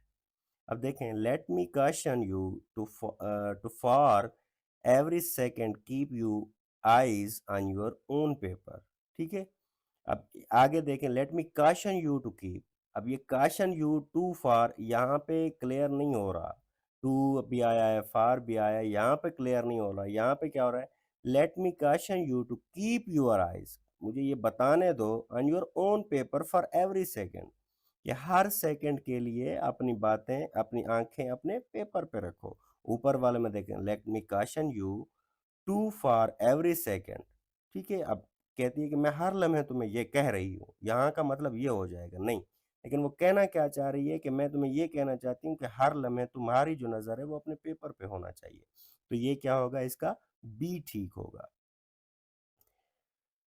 अब देखें, let me caution you to for every second keep you eyes on your own paper. ठीक है, अब आगे देखें, let me caution you to keep. अब ये caution यू टू फॉर यहाँ पे क्लियर नहीं हो रहा, टू भी आया है, फार भी आया है, यहाँ पे क्लियर नहीं हो रहा। यहाँ पे क्या हो रहा है? Let me caution you to keep your eyes, मुझे ये बताने दो, on your own paper for every second, कि हर सेकंड के लिए अपनी बातें, अपनी आंखें अपने पेपर पे रखो। ऊपर वाले में देखें, let me caution you to for every second. ठीक है, अब कहती है कि मैं हर लम्हे तुम्हें ये कह रही हूँ, यहाँ का मतलब ये हो जाएगा नहीं, लेकिन वो कहना क्या चाह रही है? कि मैं तुम्हें ये कहना चाहती हूँ कि हर लम्हे तुम्हारी जो नज़र है वो अपने पेपर पे होना चाहिए। तो ये क्या होगा? इसका बी ठीक होगा।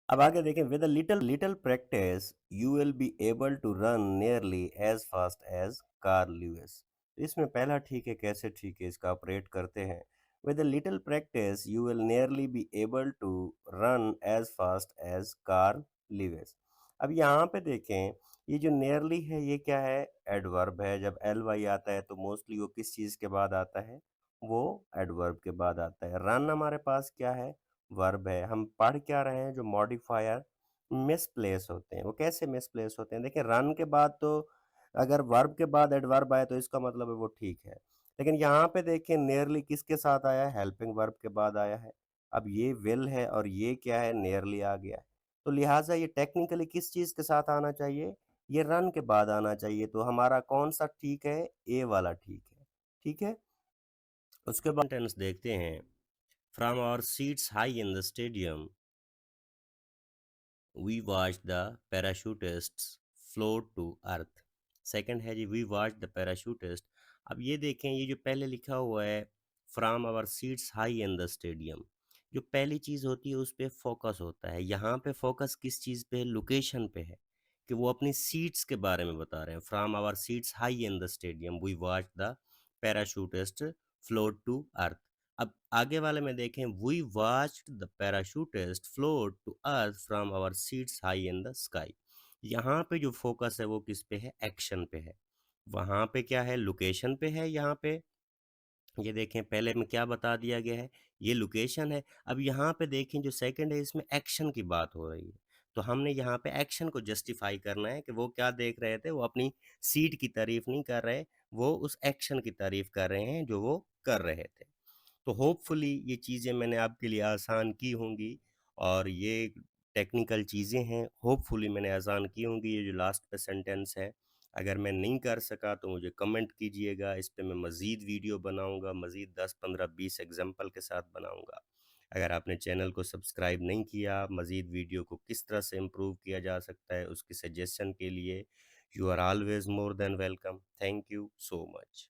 अब आगे देखें, with a little practice you will be able to run nearly as fast as Carl Lewis. इसमें पहला ठीक है, कैसे ठीक है इसका ऑपरेट करते हैं। With a little practice you will nearly be able to run as fast as Carl Lewis. अब यहाँ पे देखें, ये जो नियरली है ये क्या है? एडवर्ब है। जब एल वाई आता है तो मोस्टली वो किस चीज़ के बाद आता है? वो एडवर्ब के बाद आता है। रन हमारे पास क्या है? वर्ब है। हम पढ़ क्या रहे हैं? जो मॉडिफायर मिसप्लेस होते हैं, वो कैसे मिसप्लेस होते हैं? देखिए, रन के बाद तो अगर वर्ब के बाद एडवर्ब आए तो इसका मतलब है वो ठीक है, लेकिन यहाँ पे देखिए नियरली किसके साथ आया है? हेल्पिंग वर्ब के बाद आया है। अब ये विल है और ये क्या है? नियरली आ गया है। तो लिहाजा ये टेक्निकली किस चीज़ के साथ आना चाहिए? ये रन के बाद आना चाहिए। तो हमारा कौन सा ठीक है? ए वाला ठीक है। ठीक है, उसके बाद टेंस देखते हैं। From our seats high in the stadium we watch the parachutists float to earth. Second है जी, वी वॉच द पैराशूटिस्ट। अब ये देखें, ये जो पहले लिखा हुआ है from our seats high in the stadium, जो पहली चीज़ होती है उस पर फोकस होता है। यहाँ पे फोकस किस चीज़ पे है? लोकेशन पे है, कि वो अपनी सीट्स के बारे में बता रहे हैं। From our seats high in the stadium we watch the parachutist float to earth. अब आगे वाले में देखें, we watched the parachutist float to earth from our seats high in the sky. यहाँ पे जो फोकस है वो किस पे है? एक्शन पे है। वहाँ पे क्या है? लोकेशन पे है। यहाँ पे ये देखें, पहले में क्या बता दिया गया है? ये लोकेशन है। अब यहाँ पे देखें जो सेकंड है, इसमें एक्शन की बात हो रही है। तो हमने यहाँ पे एक्शन को जस्टिफाई करना है कि वो क्या देख रहे थे, वो अपनी सीट की तारीफ नहीं कर रहे, वो उस एक्शन की तारीफ कर रहे हैं जो वो कर रहे थे। तो होपफुली ये चीज़ें मैंने आपके लिए आसान की होंगी, और ये टेक्निकल चीज़ें हैं, होपफुली मैंने आसान की होंगी। ये जो लास्ट पे सेंटेंस है, अगर मैं नहीं कर सका तो मुझे कमेंट कीजिएगा, इस पे मैं मज़ीद वीडियो बनाऊँगा, मज़ीद 10, 15, 20 एग्ज़ाम्पल के साथ बनाऊँगा। अगर आपने चैनल को सब्सक्राइब नहीं किया, मज़ीद वीडियो को किस तरह से इम्प्रूव किया जा सकता है, उसकी सजेशन के लिए you are always more than welcome. Thank you so much.